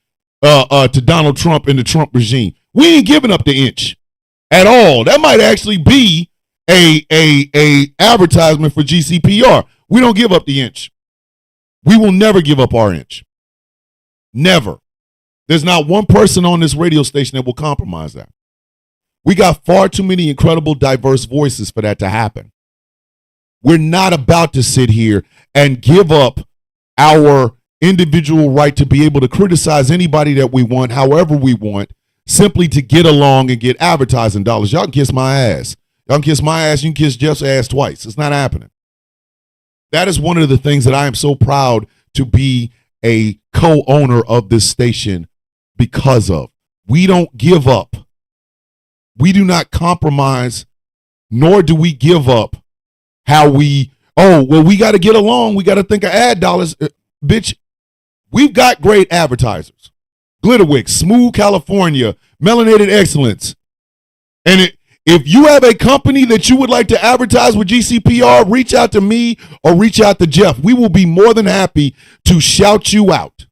to Donald Trump and the Trump regime. We ain't giving up the inch at all. That might actually be a advertisement for GCPR. We don't give up the inch. We will never give up our inch. Never. There's not one person on this radio station that will compromise that. We got far too many incredible, diverse voices for that to happen. We're not about to sit here and give up our individual right to be able to criticize anybody that we want, however we want, simply to get along and get advertising dollars. Y'all can kiss my ass. Y'all can kiss my ass. You can kiss Jeff's ass twice. It's not happening. That is one of the things that I am so proud to be a co-owner of this station because of. We don't give up. We do not compromise, nor do we give up how we, we got to get along. We got to think of ad dollars. Bitch, we've got great advertisers. Glitterwix, Smooth California, Melanated Excellence. And if you have a company that you would like to advertise with GCPR, reach out to me or reach out to Jeff. We will be more than happy to shout you out.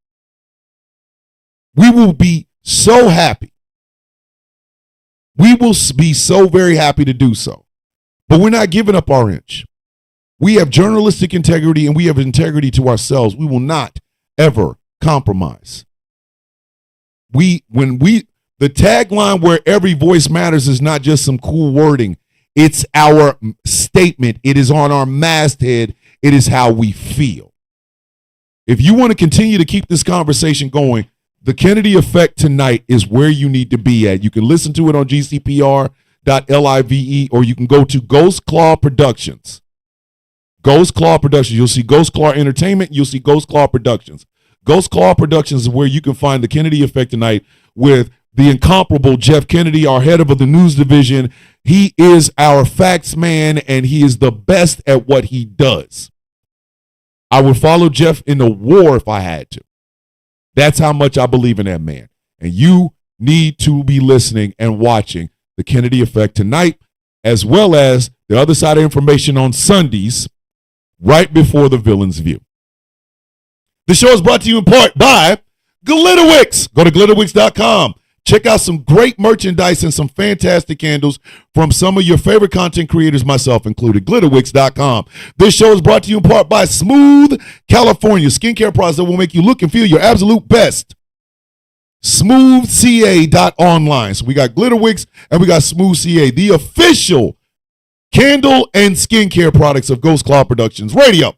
We will be so happy. We will be so very happy to do so. But we're not giving up our inch. We have journalistic integrity and we have integrity to ourselves. We will not ever compromise. The tagline where every voice matters is not just some cool wording. It's our statement. It is on our masthead. It is how we feel. If you want to continue to keep this conversation going, the Kennedy Effect tonight is where you need to be at. You can listen to it on gcpr.live or you can go to Ghost Claw Productions. Ghost Claw Productions. You'll see Ghost Claw Entertainment. You'll see Ghost Claw Productions. Ghost Claw Productions is where you can find the Kennedy Effect tonight with the incomparable Jeff Kennedy, our head of the news division. He is our facts man, and he is the best at what he does. I would follow Jeff in the war if I had to. That's how much I believe in that man. And you need to be listening and watching the Kennedy Effect tonight, as well as the Other Side of Information on Sundays, right before the Villain's View. The show is brought to you in part by Glitterwix. Go to glitterwix.com. Check out some great merchandise and some fantastic candles from some of your favorite content creators, myself included. Glitterwix.com. This show is brought to you in part by Smooth California, skincare products that will make you look and feel your absolute best. SmoothCA.online. So we got Glitterwix and we got Smooth CA, the official candle and skincare products of Ghost Claw Productions Radio.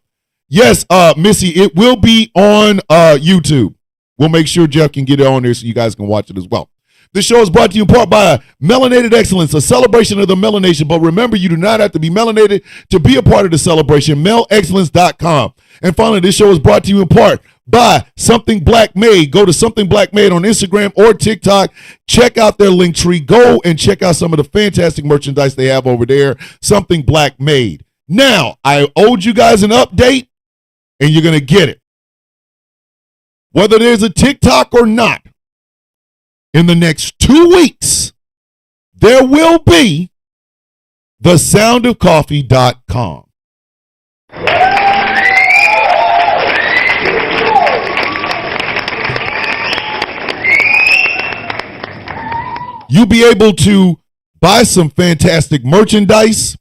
Yes, Missy, it will be on YouTube. We'll make sure Jeff can get it on there so you guys can watch it as well. This show is brought to you in part by Melanated Excellence, a celebration of the melanation. But remember, you do not have to be melanated to be a part of the celebration. MELExcellence.com. And finally, this show is brought to you in part by Something Black Made. Go to Something Black Made on Instagram or TikTok. Check out their link tree. Go and check out some of the fantastic merchandise they have over there. Something Black Made. Now, I owed you guys an update, and you're going to get it. Whether there's a TikTok or not, in the next 2 weeks, there will be thesoundofcoffee.com. You'll be able to buy some fantastic merchandise.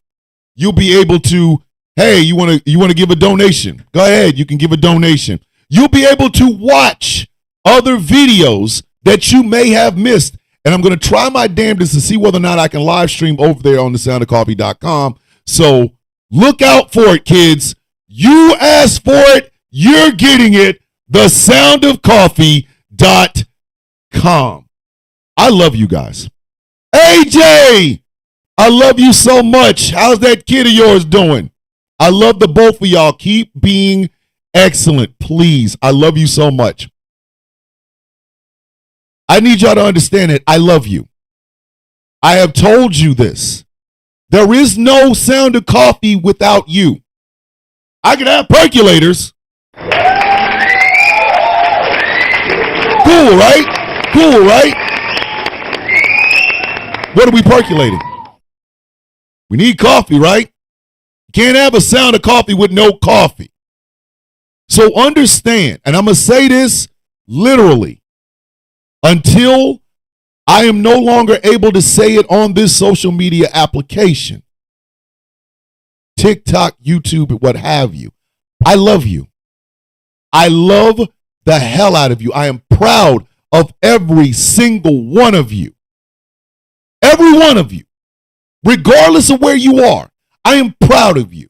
You'll be able to, hey, you want to give a donation? Go ahead, you can give a donation. You'll be able to watch other videos that you may have missed. And I'm going to try my damnedest to see whether or not I can live stream over there on thesoundofcoffee.com. So look out for it, kids. You asked for it. You're getting it. Thesoundofcoffee.com. I love you guys. AJ, I love you so much. How's that kid of yours doing? I love the both of y'all. Keep being excellent, please. I love you so much. I need y'all to understand it. I love you. I have told you this. There is no Sound of Coffee without you. I can have percolators. Cool, right? Cool, right? What are we percolating? We need coffee, right? You can't have a Sound of Coffee with no coffee. So understand, and I'm going to say this literally, until I am no longer able to say it on this social media application, TikTok, YouTube, what have you. I love you. I love the hell out of you. I am proud of every single one of you. Every one of you, regardless of where you are, I am proud of you.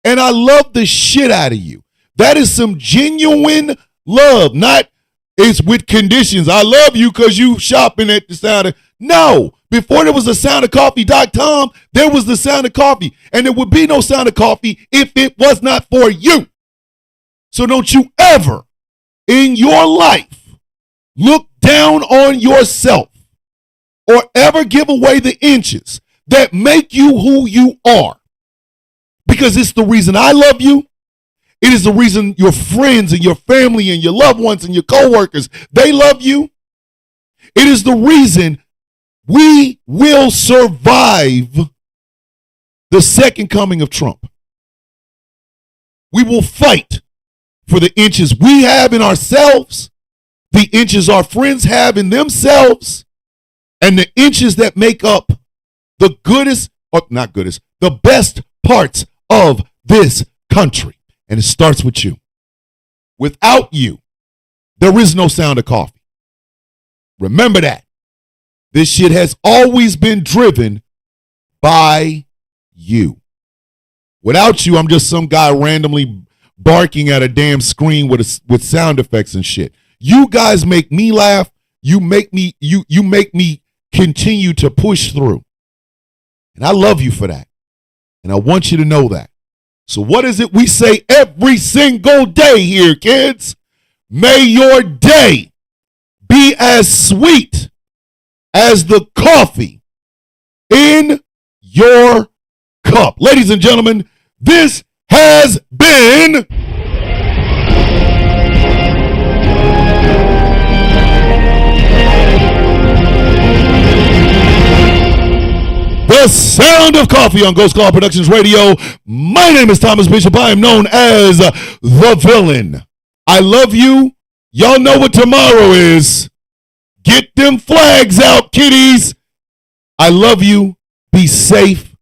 And I love the shit out of you. That is some genuine love, not it's with conditions. I love you because you shopping at the Sound of. No, before there was the soundofcoffee.com, there was the Sound of Coffee. And there would be no Sound of Coffee if it was not for you. So don't you ever in your life look down on yourself or ever give away the inches that make you who you are. Because it's the reason I love you. It is the reason your friends and your family and your loved ones and your coworkers, they love you. It is the reason we will survive the second coming of Trump. We will fight for the inches we have in ourselves, the inches our friends have in themselves, and the inches that make up the goodest, or not goodest, the best parts of this country. And it starts with you. Without you, there is no Sound of Coffee. Remember that. This shit has always been driven by you. Without you, I'm just some guy randomly barking at a damn screen with sound effects and shit. You guys make me laugh. You make me continue to push through. And I love you for that. And I want you to know that. So what is it we say every single day here, kids? May your day be as sweet as the coffee in your cup. Ladies and gentlemen, this has been The Sound of Coffee on Ghost Call Productions Radio. My name is Thomas Bishop. I am known as the villain. I love you. Y'all know what tomorrow is. Get them flags out, kiddies. I love you. Be safe.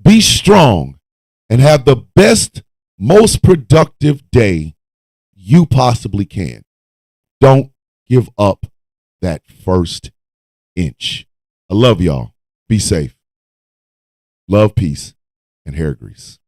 Be strong. And have the best, most productive day you possibly can. Don't give up that first inch. I love y'all. Be safe. Love, peace, and hair grease.